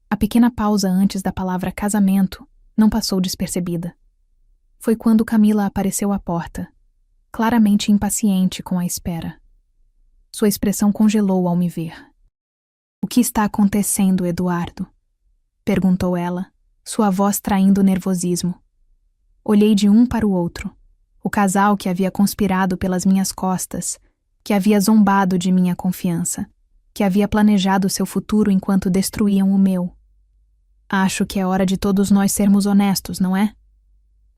A pequena pausa antes da palavra casamento não passou despercebida. Foi quando Camila apareceu à porta, claramente impaciente com a espera. Sua expressão congelou ao me ver. O que está acontecendo, Eduardo? Perguntou ela, sua voz traindo nervosismo. Olhei de um para o outro. O casal que havia conspirado pelas minhas costas, que havia zombado de minha confiança, que havia planejado seu futuro enquanto destruíam o meu. Acho que é hora de todos nós sermos honestos, não é?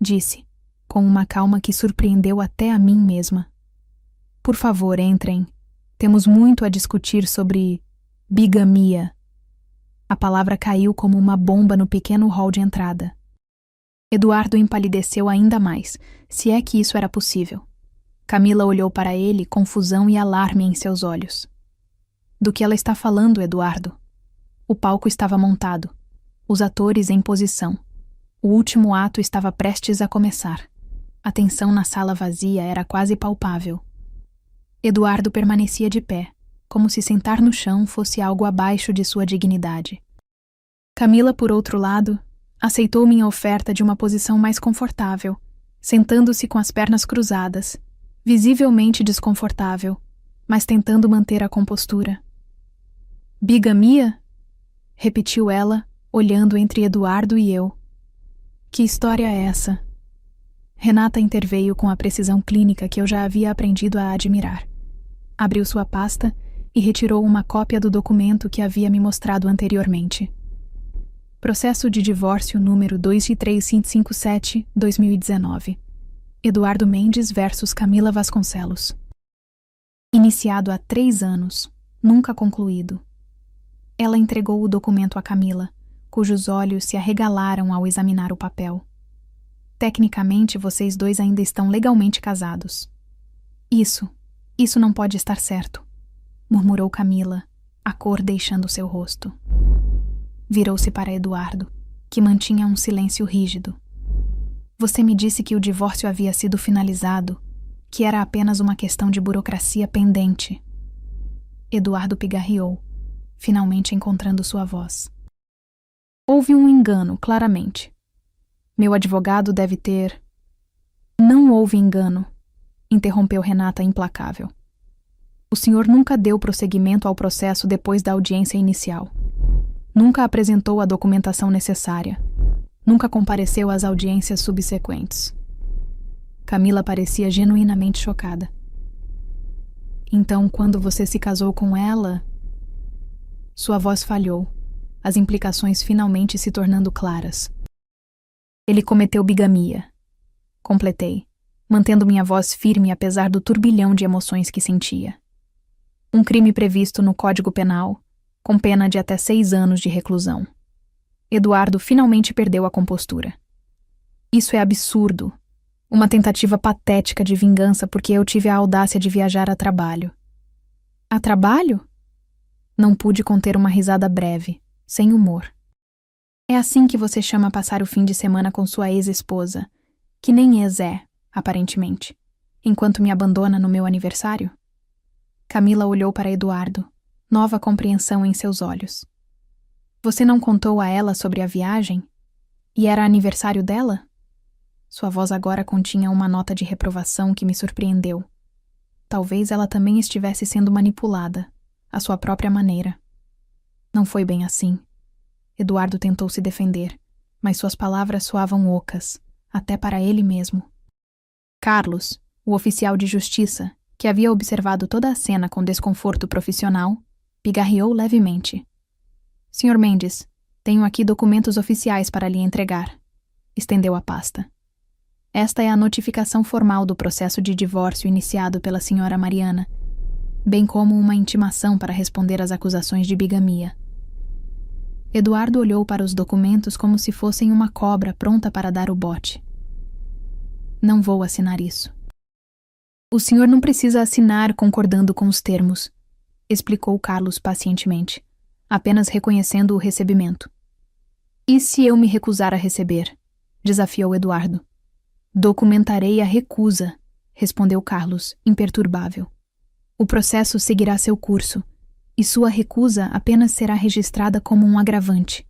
Disse, com uma calma que surpreendeu até a mim mesma. Por favor, entrem. Temos muito a discutir sobre bigamia. A palavra caiu como uma bomba no pequeno hall de entrada. Eduardo empalideceu ainda mais, se é que isso era possível. Camila olhou para ele, confusão e alarme em seus olhos. Do que ela está falando, Eduardo? O palco estava montado, os atores em posição. O último ato estava prestes a começar. A tensão na sala vazia era quase palpável. Eduardo permanecia de pé, como se sentar no chão fosse algo abaixo de sua dignidade. Camila, por outro lado, aceitou minha oferta de uma posição mais confortável, sentando-se com as pernas cruzadas, visivelmente desconfortável, mas tentando manter a compostura. Bigamia? Repetiu ela, olhando entre Eduardo e eu. Que história é essa? Renata interveio com a precisão clínica que eu já havia aprendido a admirar. Abriu sua pasta e retirou uma cópia do documento que havia me mostrado anteriormente. Processo de divórcio número 23557-2019. Eduardo Mendes versus Camila Vasconcelos. Iniciado há 3 anos, nunca concluído. Ela entregou o documento a Camila, cujos olhos se arregalaram ao examinar o papel. Tecnicamente, vocês dois ainda estão legalmente casados. Isso não pode estar certo, murmurou Camila, a cor deixando seu rosto. Virou-se para Eduardo, que mantinha um silêncio rígido. Você me disse que o divórcio havia sido finalizado, que era apenas uma questão de burocracia pendente. Eduardo pigarreou, finalmente encontrando sua voz. Houve um engano, claramente. Meu advogado deve ter... Não houve engano, interrompeu Renata implacável. O senhor nunca deu prosseguimento ao processo depois da audiência inicial. Nunca apresentou a documentação necessária. Nunca compareceu às audiências subsequentes. Camila parecia genuinamente chocada. Então, quando você se casou com ela... Sua voz falhou, as implicações finalmente se tornando claras. Ele cometeu bigamia. Completei, mantendo minha voz firme apesar do turbilhão de emoções que sentia. Um crime previsto no Código Penal, com pena de até 6 anos de reclusão. Eduardo finalmente perdeu a compostura. Isso é absurdo. Uma tentativa patética de vingança porque eu tive a audácia de viajar a trabalho. A trabalho? Não pude conter uma risada breve, sem humor. É assim que você chama passar o fim de semana com sua ex-esposa, que nem ex é, aparentemente, enquanto me abandona no meu aniversário? Camila olhou para Eduardo, nova compreensão em seus olhos. Você não contou a ela sobre a viagem? E era aniversário dela? Sua voz agora continha uma nota de reprovação que me surpreendeu. Talvez ela também estivesse sendo manipulada, à sua própria maneira. Não foi bem assim. Eduardo tentou se defender, mas suas palavras soavam ocas, até para ele mesmo. Carlos, o oficial de justiça, que havia observado toda a cena com desconforto profissional, pigarreou levemente. Sr. Mendes, tenho aqui documentos oficiais para lhe entregar. Estendeu a pasta. Esta é a notificação formal do processo de divórcio iniciado pela Sra. Mariana, bem como uma intimação para responder às acusações de bigamia. Eduardo olhou para os documentos como se fossem uma cobra pronta para dar o bote. Não vou assinar isso. O senhor não precisa assinar concordando com os termos, explicou Carlos pacientemente, apenas reconhecendo o recebimento. E se eu me recusar a receber? Desafiou Eduardo. Documentarei a recusa, respondeu Carlos, imperturbável. O processo seguirá seu curso, e sua recusa apenas será registrada como um agravante.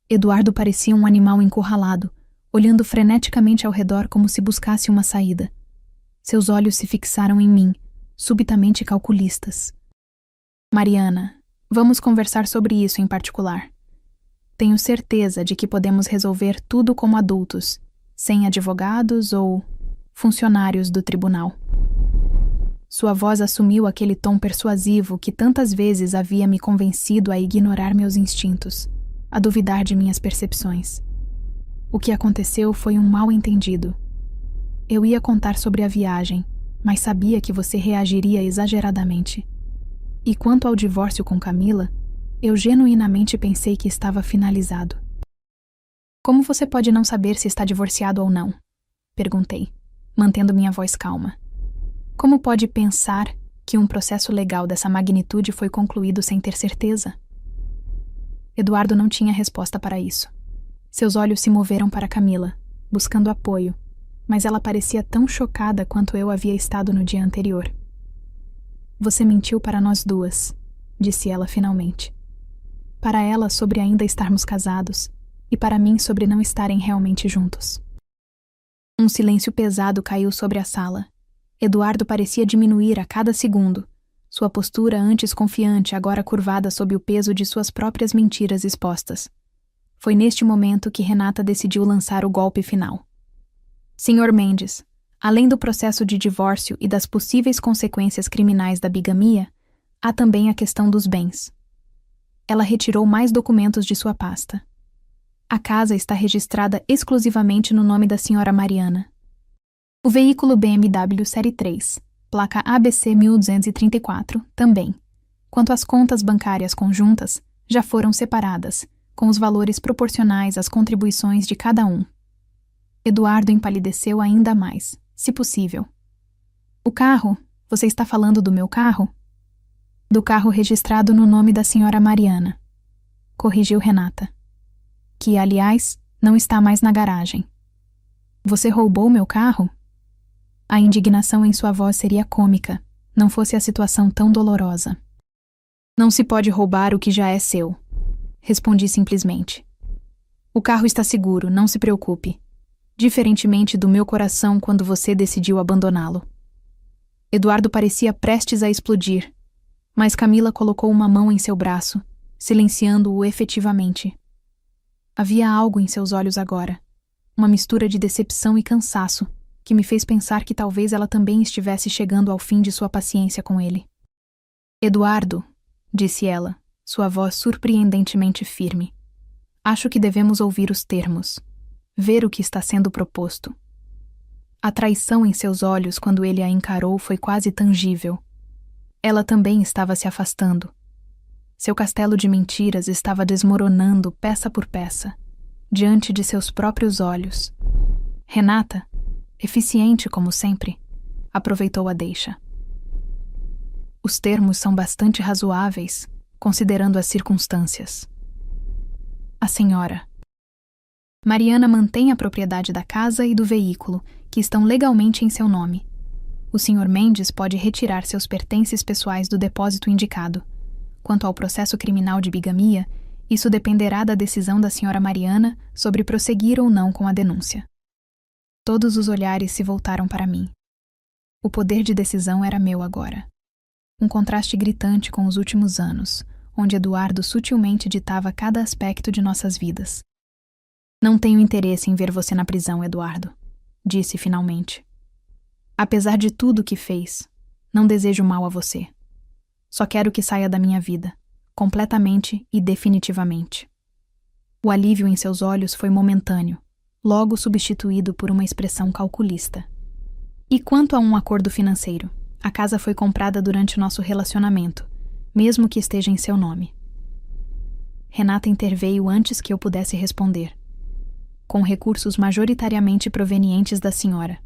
Eduardo parecia um animal encurralado, olhando freneticamente ao redor como se buscasse uma saída. Seus olhos se fixaram em mim, subitamente calculistas. Mariana, vamos conversar sobre isso em particular. Tenho certeza de que podemos resolver tudo como adultos, sem advogados ou funcionários do tribunal. Sua voz assumiu aquele tom persuasivo que tantas vezes havia me convencido a ignorar meus instintos, a duvidar de minhas percepções. O que aconteceu foi um mal-entendido. Eu ia contar sobre a viagem, mas sabia que você reagiria exageradamente. E quanto ao divórcio com Camila, eu genuinamente pensei que estava finalizado. Como você pode não saber se está divorciado ou não? Perguntei, mantendo minha voz calma. Como pode pensar que um processo legal dessa magnitude foi concluído sem ter certeza? Eduardo não tinha resposta para isso. Seus olhos se moveram para Camila, buscando apoio, mas ela parecia tão chocada quanto eu havia estado no dia anterior. Você mentiu para nós duas, disse ela finalmente. Para ela sobre ainda estarmos casados, e para mim sobre não estarem realmente juntos. Um silêncio pesado caiu sobre a sala. Eduardo parecia diminuir a cada segundo, sua postura antes confiante agora curvada sob o peso de suas próprias mentiras expostas. Foi neste momento que Renata decidiu lançar o golpe final. Sr. Mendes, além do processo de divórcio e das possíveis consequências criminais da bigamia, há também a questão dos bens. Ela retirou mais documentos de sua pasta. A casa está registrada exclusivamente no nome da Sra. Mariana. O veículo BMW Série 3, placa ABC 1234, também. Quanto às contas bancárias conjuntas, já foram separadas, com os valores proporcionais às contribuições de cada um. Eduardo empalideceu ainda mais, se possível. O carro? Você está falando do meu carro? Do carro registrado no nome da Sra. Mariana. Corrigiu Renata. Que, aliás, não está mais na garagem. Você roubou meu carro? A indignação em sua voz seria cômica, não fosse a situação tão dolorosa. Não se pode roubar o que já é seu, respondi simplesmente. O carro está seguro, não se preocupe. Diferentemente do meu coração quando você decidiu abandoná-lo. Eduardo parecia prestes a explodir, mas Camila colocou uma mão em seu braço, silenciando-o efetivamente. Havia algo em seus olhos agora, uma mistura de decepção e cansaço, que me fez pensar que talvez ela também estivesse chegando ao fim de sua paciência com ele. Eduardo, disse ela, sua voz surpreendentemente firme. Acho que devemos ouvir os termos, ver o que está sendo proposto. A traição em seus olhos quando ele a encarou foi quase tangível. Ela também estava se afastando. Seu castelo de mentiras estava desmoronando peça por peça, diante de seus próprios olhos. Renata, eficiente como sempre, aproveitou a deixa. Os termos são bastante razoáveis, considerando as circunstâncias. A senhora. Mariana mantém a propriedade da casa e do veículo, que estão legalmente em seu nome. O Sr. Mendes pode retirar seus pertences pessoais do depósito indicado. Quanto ao processo criminal de bigamia, isso dependerá da decisão da Sra. Mariana sobre prosseguir ou não com a denúncia. Todos os olhares se voltaram para mim. O poder de decisão era meu agora. Um contraste gritante com os últimos anos, onde Eduardo sutilmente ditava cada aspecto de nossas vidas. Não tenho interesse em ver você na prisão, Eduardo, disse finalmente. Apesar de tudo o que fez, não desejo mal a você. Só quero que saia da minha vida, completamente e definitivamente. O alívio em seus olhos foi momentâneo, logo substituído por uma expressão calculista. E quanto a um acordo financeiro? A casa foi comprada durante nosso relacionamento, mesmo que esteja em seu nome. Renata interveio antes que eu pudesse responder, com recursos majoritariamente provenientes da senhora.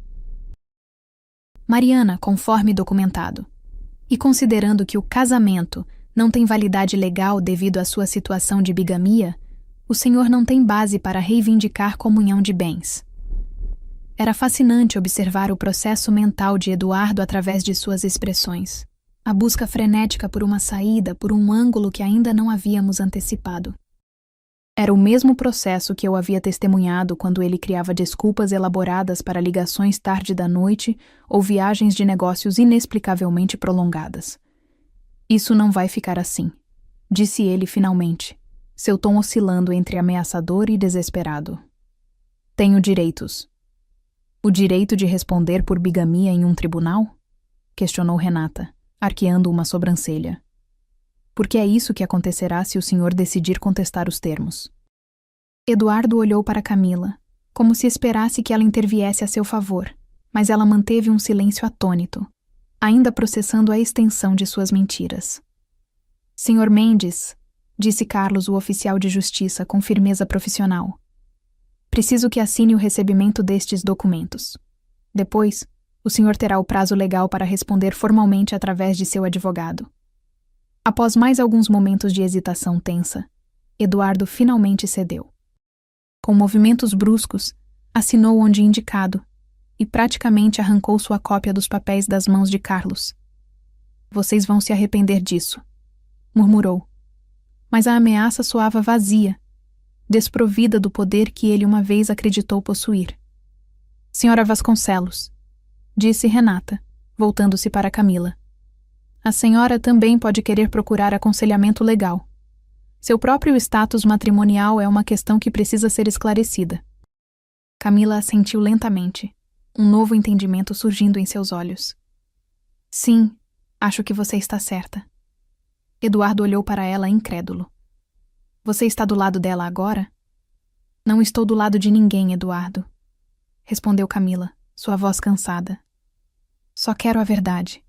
Mariana, conforme documentado, e considerando que o casamento não tem validade legal devido à sua situação de bigamia, o senhor não tem base para reivindicar comunhão de bens. Era fascinante observar o processo mental de Eduardo através de suas expressões, a busca frenética por uma saída por um ângulo que ainda não havíamos antecipado. Era o mesmo processo que eu havia testemunhado quando ele criava desculpas elaboradas para ligações tarde da noite ou viagens de negócios inexplicavelmente prolongadas. Isso não vai ficar assim, disse ele finalmente, seu tom oscilando entre ameaçador e desesperado. Tenho direitos. O direito de responder por bigamia em um tribunal? Questionou Renata, arqueando uma sobrancelha. Porque é isso que acontecerá se o senhor decidir contestar os termos. Eduardo olhou para Camila, como se esperasse que ela interviesse a seu favor, mas ela manteve um silêncio atônito, ainda processando a extensão de suas mentiras. Sr. Mendes, disse Carlos, o oficial de justiça, com firmeza profissional. Preciso que assine o recebimento destes documentos. Depois, o senhor terá o prazo legal para responder formalmente através de seu advogado. Após mais alguns momentos de hesitação tensa, Eduardo finalmente cedeu. Com movimentos bruscos, assinou onde indicado e praticamente arrancou sua cópia dos papéis das mãos de Carlos. Vocês vão se arrepender disso, murmurou. Mas a ameaça soava vazia, desprovida do poder que ele uma vez acreditou possuir. Senhora Vasconcelos, disse Renata, voltando-se para Camila. A senhora também pode querer procurar aconselhamento legal. Seu próprio status matrimonial é uma questão que precisa ser esclarecida. Camila assentiu lentamente, um novo entendimento surgindo em seus olhos. Sim, acho que você está certa. Eduardo olhou para ela incrédulo. Você está do lado dela agora? Não estou do lado de ninguém, Eduardo, respondeu Camila, sua voz cansada. Só quero a verdade.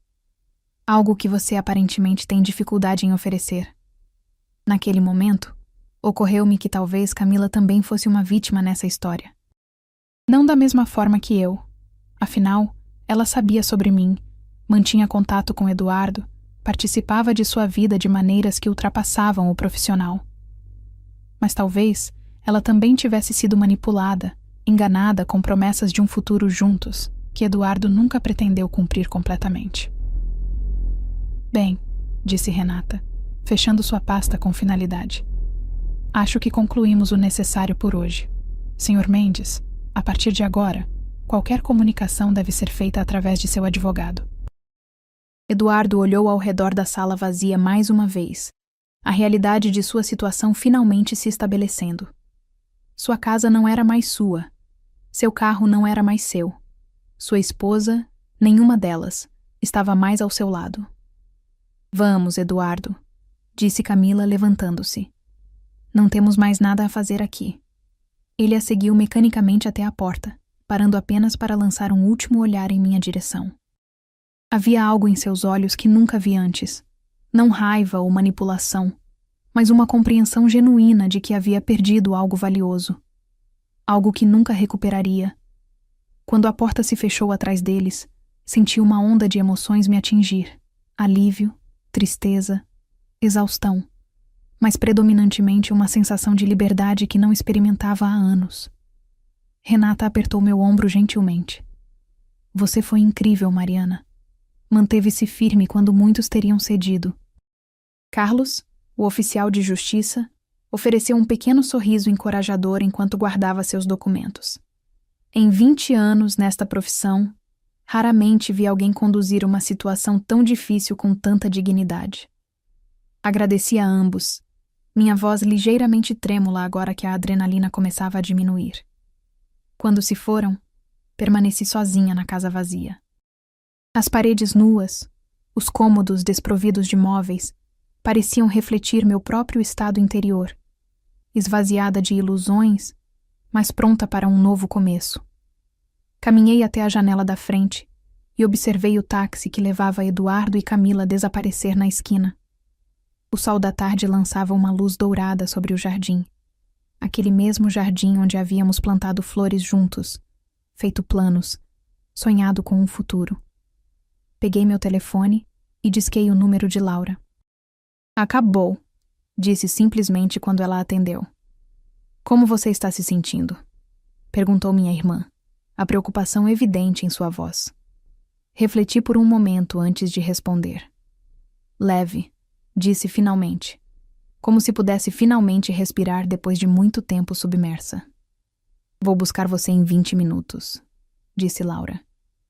Algo que você aparentemente tem dificuldade em oferecer. Naquele momento, ocorreu-me que talvez Camila também fosse uma vítima nessa história. Não da mesma forma que eu. Afinal, ela sabia sobre mim, mantinha contato com Eduardo, participava de sua vida de maneiras que ultrapassavam o profissional. Mas talvez ela também tivesse sido manipulada, enganada com promessas de um futuro juntos, que Eduardo nunca pretendeu cumprir completamente. Bem, disse Renata, fechando sua pasta com finalidade. Acho que concluímos o necessário por hoje. Sr. Mendes, a partir de agora, qualquer comunicação deve ser feita através de seu advogado. Eduardo olhou ao redor da sala vazia mais uma vez, a realidade de sua situação finalmente se estabelecendo. Sua casa não era mais sua. Seu carro não era mais seu. Sua esposa, nenhuma delas, estava mais ao seu lado. Vamos, Eduardo, disse Camila, levantando-se. Não temos mais nada a fazer aqui. Ele a seguiu mecanicamente até a porta, parando apenas para lançar um último olhar em minha direção. Havia algo em seus olhos que nunca vi antes. Não raiva ou manipulação, mas uma compreensão genuína de que havia perdido algo valioso. Algo que nunca recuperaria. Quando a porta se fechou atrás deles, senti uma onda de emoções me atingir. Alívio, tristeza, exaustão, mas predominantemente uma sensação de liberdade que não experimentava há anos. Renata apertou meu ombro gentilmente. Você foi incrível, Mariana. Manteve-se firme quando muitos teriam cedido. Carlos, o oficial de justiça, ofereceu um pequeno sorriso encorajador enquanto guardava seus documentos. Em 20 anos nesta profissão, raramente vi alguém conduzir uma situação tão difícil com tanta dignidade. Agradeci a ambos, minha voz ligeiramente trêmula agora que a adrenalina começava a diminuir. Quando se foram, permaneci sozinha na casa vazia. As paredes nuas, os cômodos desprovidos de móveis, pareciam refletir meu próprio estado interior, esvaziada de ilusões, mas pronta para um novo começo. Caminhei até a janela da frente e observei o táxi que levava Eduardo e Camila a desaparecer na esquina. O sol da tarde lançava uma luz dourada sobre o jardim, aquele mesmo jardim onde havíamos plantado flores juntos, feito planos, sonhado com um futuro. Peguei meu telefone e disquei o número de Laura. Acabou, disse simplesmente quando ela atendeu. Como você está se sentindo? Perguntou minha irmã, a preocupação evidente em sua voz. Refleti por um momento antes de responder. Leve, disse finalmente, como se pudesse finalmente respirar depois de muito tempo submersa. Vou buscar você em 20 minutos, disse Laura.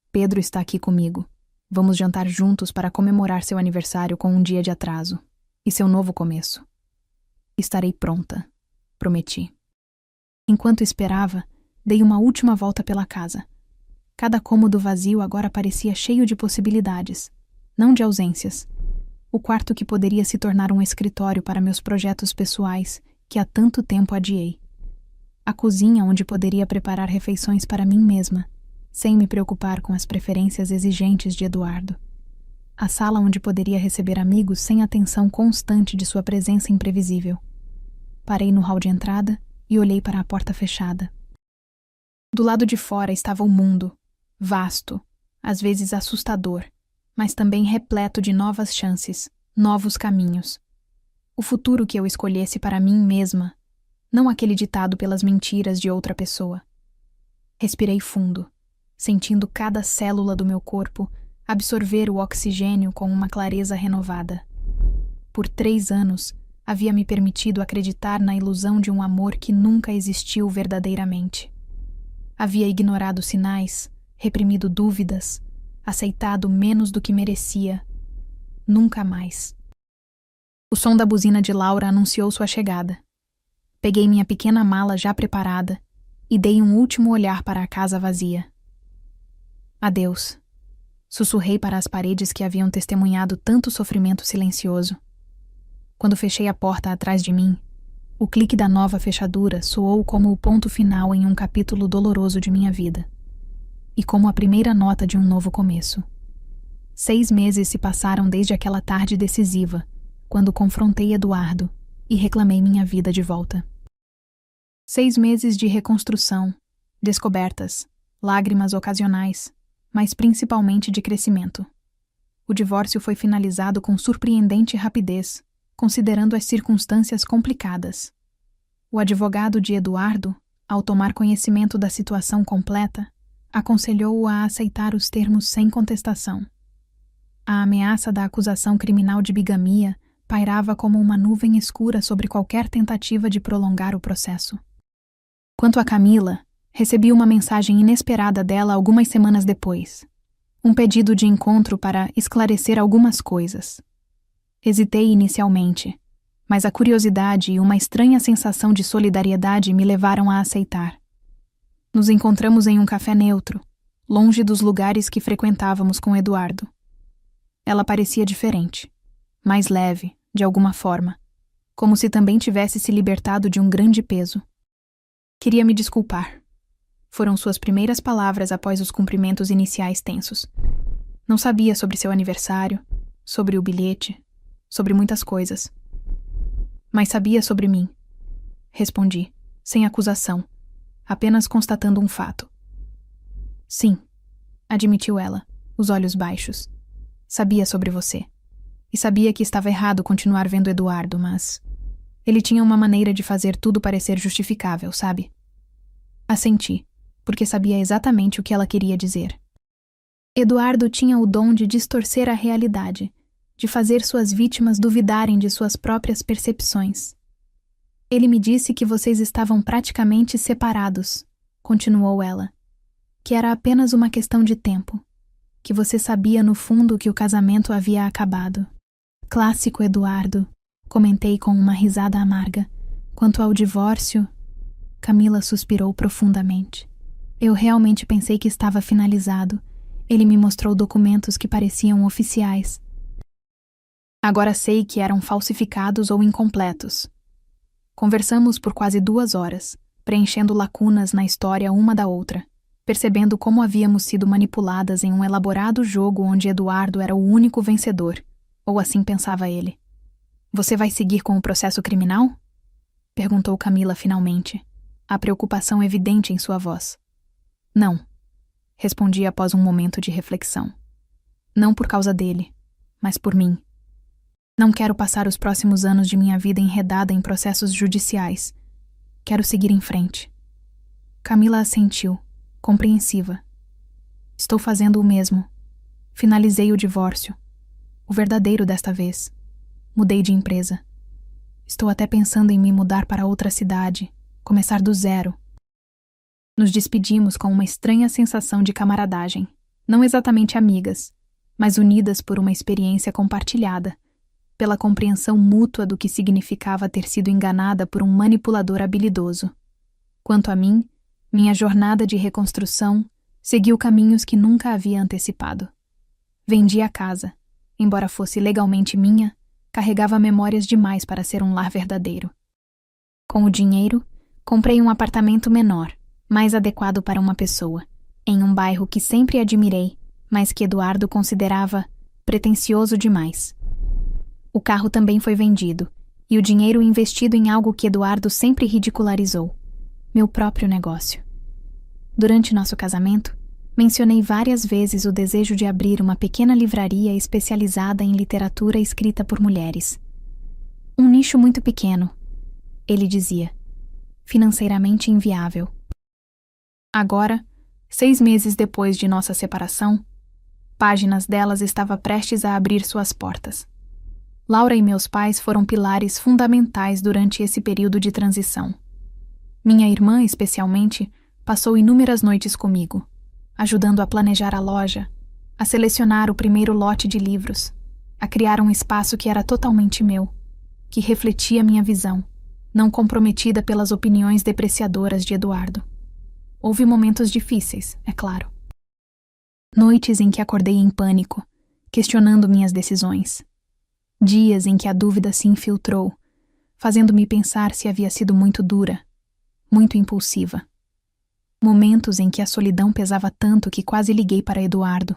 Pedro está aqui comigo. Vamos jantar juntos para comemorar seu aniversário com um dia de atraso e seu novo começo. Estarei pronta, prometi. Enquanto esperava, dei uma última volta pela casa. Cada cômodo vazio agora parecia cheio de possibilidades, não de ausências. O quarto que poderia se tornar um escritório para meus projetos pessoais, que há tanto tempo adiei. A cozinha onde poderia preparar refeições para mim mesma, sem me preocupar com as preferências exigentes de Eduardo. A sala onde poderia receber amigos sem a tensão constante de sua presença imprevisível. Parei no hall de entrada e olhei para a porta fechada. Do lado de fora estava o mundo, vasto, às vezes assustador, mas também repleto de novas chances, novos caminhos. O futuro que eu escolhesse para mim mesma, não aquele ditado pelas mentiras de outra pessoa. Respirei fundo, sentindo cada célula do meu corpo absorver o oxigênio com uma clareza renovada. Por 3 anos, havia me permitido acreditar na ilusão de um amor que nunca existiu verdadeiramente. Havia ignorado sinais, reprimido dúvidas, aceitado menos do que merecia. Nunca mais. O som da buzina de Laura anunciou sua chegada. Peguei minha pequena mala já preparada e dei um último olhar para a casa vazia. Adeus. Sussurrei para as paredes que haviam testemunhado tanto sofrimento silencioso. Quando fechei a porta atrás de mim, o clique da nova fechadura soou como o ponto final em um capítulo doloroso de minha vida. E como a primeira nota de um novo começo. 6 meses se passaram desde aquela tarde decisiva, quando confrontei Eduardo e reclamei minha vida de volta. 6 meses de reconstrução, descobertas, lágrimas ocasionais, mas principalmente de crescimento. O divórcio foi finalizado com surpreendente rapidez, considerando as circunstâncias complicadas. O advogado de Eduardo, ao tomar conhecimento da situação completa, aconselhou-o a aceitar os termos sem contestação. A ameaça da acusação criminal de bigamia pairava como uma nuvem escura sobre qualquer tentativa de prolongar o processo. Quanto a Camila, recebi uma mensagem inesperada dela algumas semanas depois. Um pedido de encontro para esclarecer algumas coisas. Hesitei inicialmente, mas a curiosidade e uma estranha sensação de solidariedade me levaram a aceitar. Nos encontramos em um café neutro, longe dos lugares que frequentávamos com Eduardo. Ela parecia diferente, mais leve, de alguma forma, como se também tivesse se libertado de um grande peso. Queria me desculpar. Foram suas primeiras palavras após os cumprimentos iniciais tensos. Não sabia sobre seu aniversário, sobre o bilhete, sobre muitas coisas. Mas sabia sobre mim. Respondi, sem acusação, apenas constatando um fato. Sim, admitiu ela, os olhos baixos. Sabia sobre você. E sabia que estava errado continuar vendo Eduardo, mas... ele tinha uma maneira de fazer tudo parecer justificável, sabe? Assenti, porque sabia exatamente o que ela queria dizer. Eduardo tinha o dom de distorcer a realidade, de fazer suas vítimas duvidarem de suas próprias percepções. Ele me disse que vocês estavam praticamente separados, continuou ela, que era apenas uma questão de tempo, que você sabia no fundo que o casamento havia acabado. Clássico Eduardo, comentei com uma risada amarga. Quanto ao divórcio, Camila suspirou profundamente. Eu realmente pensei que estava finalizado. Ele me mostrou documentos que pareciam oficiais. Agora sei que eram falsificados ou incompletos. Conversamos por quase 2 horas, preenchendo lacunas na história uma da outra, percebendo como havíamos sido manipuladas em um elaborado jogo onde Eduardo era o único vencedor, ou assim pensava ele. Você vai seguir com o processo criminal? Perguntou Camila finalmente, a preocupação evidente em sua voz. Não, respondi após um momento de reflexão. Não por causa dele, mas por mim. Não quero passar os próximos anos de minha vida enredada em processos judiciais. Quero seguir em frente. Camila assentiu, compreensiva. Estou fazendo o mesmo. Finalizei o divórcio. O verdadeiro desta vez. Mudei de empresa. Estou até pensando em me mudar para outra cidade, começar do zero. Nos despedimos com uma estranha sensação de camaradagem, não exatamente amigas, mas unidas por uma experiência compartilhada, pela compreensão mútua do que significava ter sido enganada por um manipulador habilidoso. Quanto a mim, minha jornada de reconstrução seguiu caminhos que nunca havia antecipado. Vendi a casa, embora fosse legalmente minha, carregava memórias demais para ser um lar verdadeiro. Com o dinheiro, comprei um apartamento menor, mais adequado para uma pessoa, em um bairro que sempre admirei, mas que Eduardo considerava pretensioso demais. O carro também foi vendido, e o dinheiro investido em algo que Eduardo sempre ridicularizou: meu próprio negócio. Durante nosso casamento, mencionei várias vezes o desejo de abrir uma pequena livraria especializada em literatura escrita por mulheres. Um nicho muito pequeno, ele dizia, financeiramente inviável. Agora, 6 meses depois de nossa separação, Páginas delas estava prestes a abrir suas portas. Laura e meus pais foram pilares fundamentais durante esse período de transição. Minha irmã, especialmente, passou inúmeras noites comigo, ajudando a planejar a loja, a selecionar o primeiro lote de livros, a criar um espaço que era totalmente meu, que refletia minha visão, não comprometida pelas opiniões depreciadoras de Eduardo. Houve momentos difíceis, é claro. Noites em que acordei em pânico, questionando minhas decisões. Dias em que a dúvida se infiltrou, fazendo-me pensar se havia sido muito dura, muito impulsiva. Momentos em que a solidão pesava tanto que quase liguei para Eduardo.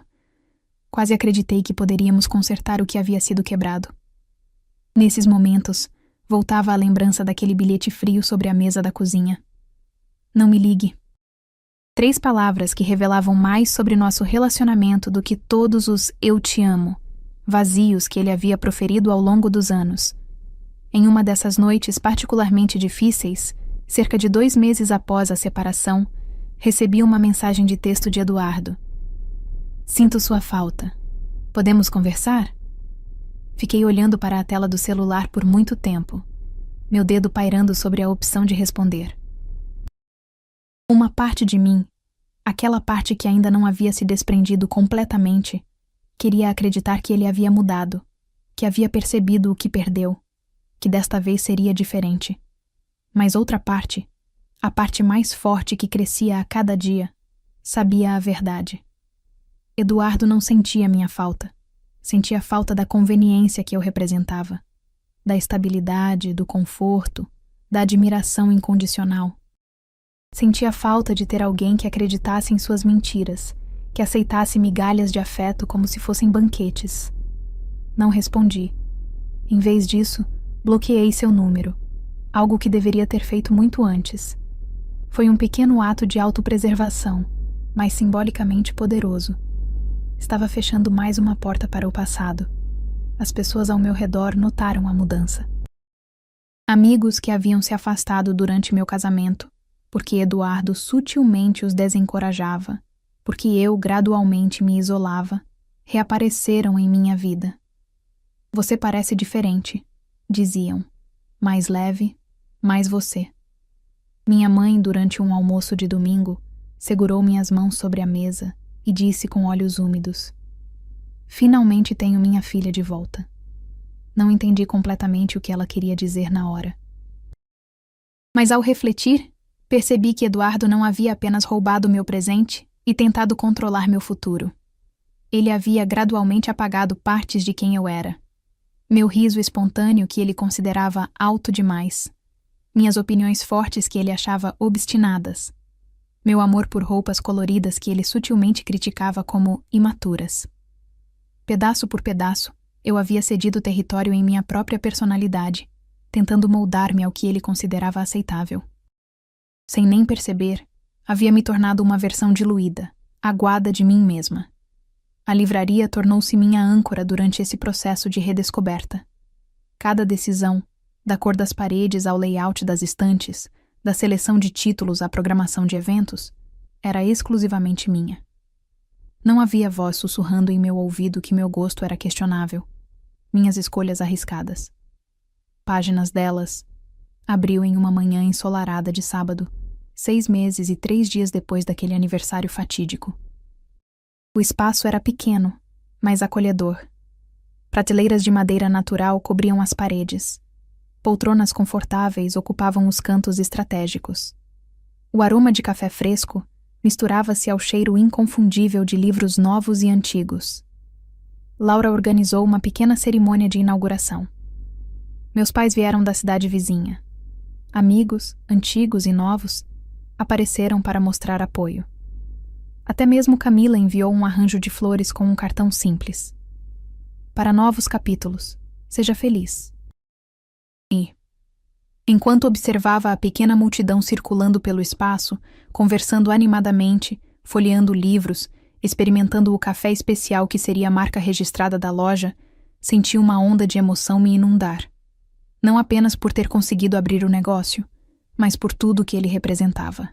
Quase acreditei que poderíamos consertar o que havia sido quebrado. Nesses momentos, voltava a lembrança daquele bilhete frio sobre a mesa da cozinha. Não me ligue. 3 palavras que revelavam mais sobre nosso relacionamento do que todos os "eu te amo" vazios que ele havia proferido ao longo dos anos. Em uma dessas noites particularmente difíceis, cerca de 2 meses após a separação, recebi uma mensagem de texto de Eduardo. Sinto sua falta. Podemos conversar? Fiquei olhando para a tela do celular por muito tempo, meu dedo pairando sobre a opção de responder. Uma parte de mim, Aquela parte que ainda não havia se desprendido completamente, queria acreditar que ele havia mudado, que havia percebido o que perdeu, que desta vez seria diferente. Mas outra parte, a parte mais forte que crescia a cada dia, sabia a verdade. Eduardo não sentia minha falta. Sentia falta da conveniência que eu representava, da estabilidade, do conforto, da admiração incondicional. Sentia falta de ter alguém que acreditasse em suas mentiras, que aceitasse migalhas de afeto como se fossem banquetes. Não respondi. Em vez disso, bloqueei seu número, algo que deveria ter feito muito antes. Foi um pequeno ato de autopreservação, mas simbolicamente poderoso. Estava fechando mais uma porta para o passado. As pessoas ao meu redor notaram a mudança. Amigos que haviam se afastado durante meu casamento, porque Eduardo sutilmente os desencorajava, porque eu gradualmente me isolava, reapareceram em minha vida. Você parece diferente, diziam. Mais leve, mais você. Minha mãe, durante um almoço de domingo, segurou minhas mãos sobre a mesa e disse com olhos úmidos: finalmente tenho minha filha de volta. Não entendi completamente o que ela queria dizer na hora. Mas ao refletir, percebi que Eduardo não havia apenas roubado meu presente e tentado controlar meu futuro. Ele havia gradualmente apagado partes de quem eu era. Meu riso espontâneo que ele considerava alto demais. Minhas opiniões fortes que ele achava obstinadas. Meu amor por roupas coloridas que ele sutilmente criticava como imaturas. Pedaço por pedaço, eu havia cedido território em minha própria personalidade, tentando moldar-me ao que ele considerava aceitável. Sem nem perceber, havia me tornado uma versão diluída, aguada de mim mesma. A livraria tornou-se minha âncora durante esse processo de redescoberta. Cada decisão, da cor das paredes ao layout das estantes, da seleção de títulos à programação de eventos, era exclusivamente minha. Não havia voz sussurrando em meu ouvido que meu gosto era questionável. Minhas escolhas arriscadas. Páginas delas. Abriu em uma manhã ensolarada de sábado, 6 meses e 3 dias depois daquele aniversário fatídico. O espaço era pequeno, mas acolhedor. Prateleiras de madeira natural cobriam as paredes. Poltronas confortáveis ocupavam os cantos estratégicos. O aroma de café fresco misturava-se ao cheiro inconfundível de livros novos e antigos. Laura organizou uma pequena cerimônia de inauguração. Meus pais vieram da cidade vizinha. Amigos, antigos e novos, apareceram para mostrar apoio. Até mesmo Camila enviou um arranjo de flores com um cartão simples. Para novos capítulos, seja feliz. E, enquanto observava a pequena multidão circulando pelo espaço, conversando animadamente, folheando livros, experimentando o café especial que seria a marca registrada da loja, senti uma onda de emoção me inundar. Não apenas por ter conseguido abrir o negócio, mas por tudo que ele representava.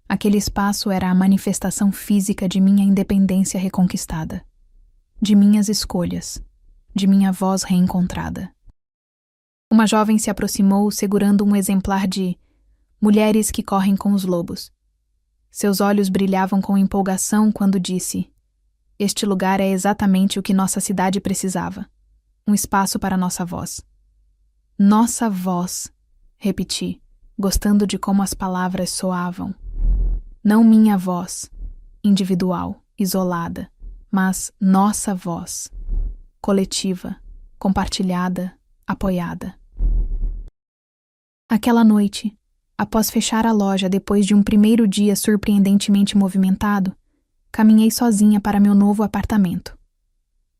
Aquele espaço era a manifestação física de minha independência reconquistada, de minhas escolhas, de minha voz reencontrada. Uma jovem se aproximou segurando um exemplar de Mulheres que Correm com os Lobos. Seus olhos brilhavam com empolgação quando disse: este lugar é exatamente o que nossa cidade precisava. Um espaço para nossa voz. Nossa voz, repeti, gostando de como as palavras soavam. Não minha voz, individual, isolada, mas nossa voz, coletiva, compartilhada, apoiada. Aquela noite, após fechar a loja depois de um primeiro dia surpreendentemente movimentado, caminhei sozinha para meu novo apartamento.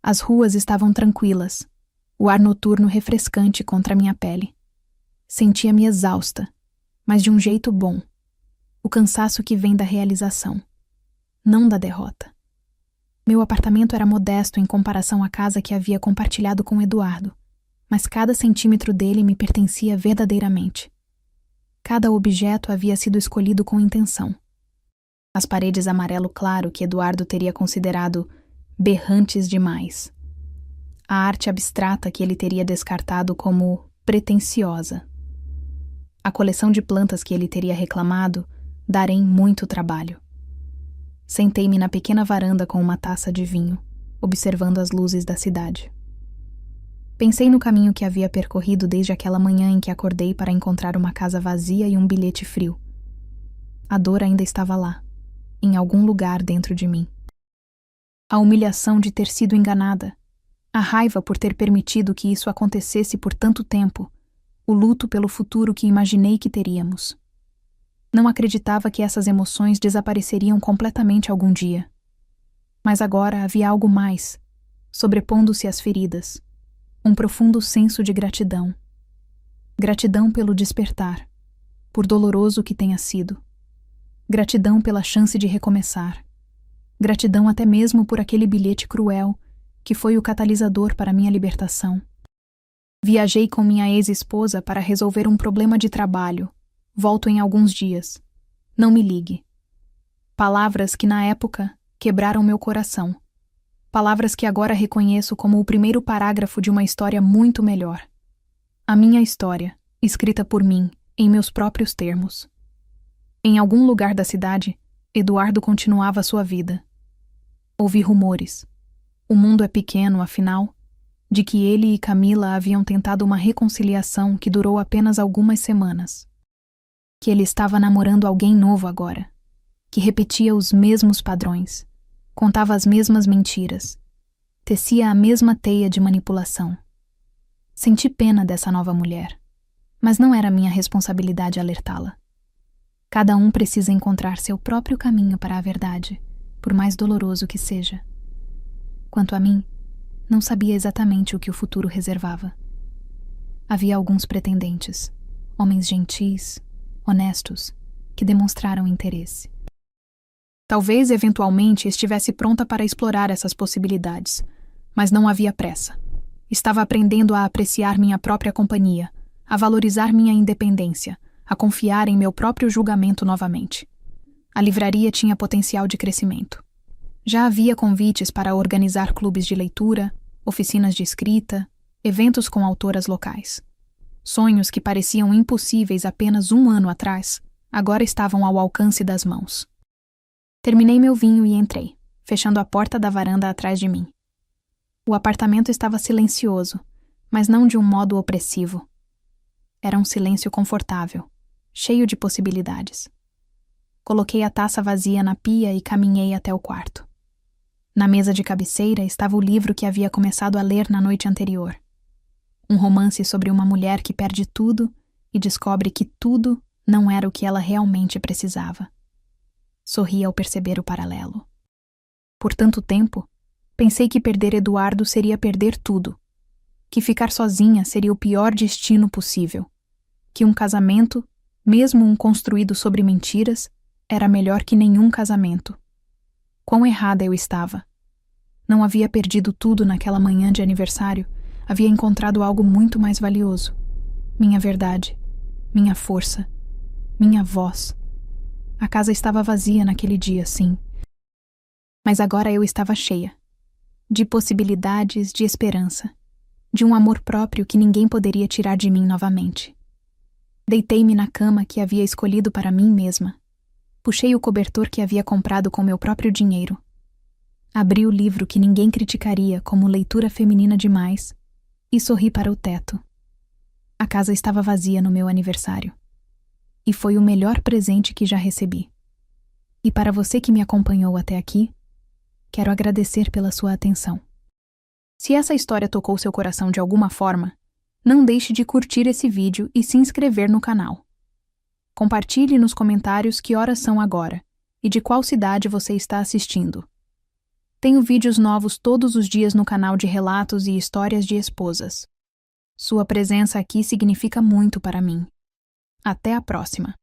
As ruas estavam tranquilas, o ar noturno refrescante contra minha pele. Sentia-me exausta, mas de um jeito bom. O cansaço que vem da realização, não da derrota. Meu apartamento era modesto em comparação à casa que havia compartilhado com Eduardo, mas cada centímetro dele me pertencia verdadeiramente. Cada objeto havia sido escolhido com intenção. As paredes amarelo claro que Eduardo teria considerado berrantes demais. A arte abstrata que ele teria descartado como pretensiosa. A coleção de plantas que ele teria reclamado darem muito trabalho. Sentei-me na pequena varanda com uma taça de vinho, observando as luzes da cidade. Pensei no caminho que havia percorrido desde aquela manhã em que acordei para encontrar uma casa vazia e um bilhete frio. A dor ainda estava lá, em algum lugar dentro de mim. A humilhação de ter sido enganada, a raiva por ter permitido que isso acontecesse por tanto tempo, o luto pelo futuro que imaginei que teríamos. Não acreditava que essas emoções desapareceriam completamente algum dia. Mas agora havia algo mais, sobrepondo-se às feridas. Um profundo senso de gratidão. Gratidão pelo despertar, por doloroso que tenha sido. Gratidão pela chance de recomeçar. Gratidão até mesmo por aquele bilhete cruel, que foi o catalisador para minha libertação. Viajei com minha ex-esposa para resolver um problema de trabalho. Volto em alguns dias. Não me ligue. Palavras que na época quebraram meu coração. Palavras que agora reconheço como o primeiro parágrafo de uma história muito melhor. A minha história, escrita por mim, em meus próprios termos. Em algum lugar da cidade, Eduardo continuava sua vida. Ouvi rumores. O mundo é pequeno, afinal, de que ele e Camila haviam tentado uma reconciliação que durou apenas algumas semanas. Que ele estava namorando alguém novo agora, que repetia os mesmos padrões, contava as mesmas mentiras, tecia a mesma teia de manipulação. Senti pena dessa nova mulher, mas não era minha responsabilidade alertá-la. Cada um precisa encontrar seu próprio caminho para a verdade, por mais doloroso que seja. Quanto a mim, não sabia exatamente o que o futuro reservava. Havia alguns pretendentes, homens gentis, honestos, que demonstraram interesse. Talvez, eventualmente, estivesse pronta para explorar essas possibilidades, mas não havia pressa. Estava aprendendo a apreciar minha própria companhia, a valorizar minha independência, a confiar em meu próprio julgamento novamente. A livraria tinha potencial de crescimento. Já havia convites para organizar clubes de leitura, oficinas de escrita, eventos com autoras locais. Sonhos que pareciam impossíveis apenas um ano atrás, agora estavam ao alcance das mãos. Terminei meu vinho e entrei, fechando a porta da varanda atrás de mim. O apartamento estava silencioso, mas não de um modo opressivo. Era um silêncio confortável, cheio de possibilidades. Coloquei a taça vazia na pia e caminhei até o quarto. Na mesa de cabeceira estava o livro que havia começado a ler na noite anterior. Um romance sobre uma mulher que perde tudo e descobre que tudo não era o que ela realmente precisava. Sorri ao perceber o paralelo. Por tanto tempo, pensei que perder Eduardo seria perder tudo, que ficar sozinha seria o pior destino possível, que um casamento, mesmo um construído sobre mentiras, era melhor que nenhum casamento. Quão errada eu estava. Não havia perdido tudo naquela manhã de aniversário, havia encontrado algo muito mais valioso. Minha verdade, minha força, minha voz. A casa estava vazia naquele dia, sim. Mas agora eu estava cheia. De possibilidades, de esperança. De um amor próprio que ninguém poderia tirar de mim novamente. Deitei-me na cama que havia escolhido para mim mesma. Puxei o cobertor que havia comprado com meu próprio dinheiro. Abri o livro que ninguém criticaria como leitura feminina demais e sorri para o teto. A casa estava vazia no meu aniversário. E foi o melhor presente que já recebi. E para você que me acompanhou até aqui, quero agradecer pela sua atenção. Se essa história tocou seu coração de alguma forma, não deixe de curtir esse vídeo e se inscrever no canal. Compartilhe nos comentários que horas são agora e de qual cidade você está assistindo. Tenho vídeos novos todos os dias no canal de relatos e histórias de esposas. Sua presença aqui significa muito para mim. Até a próxima!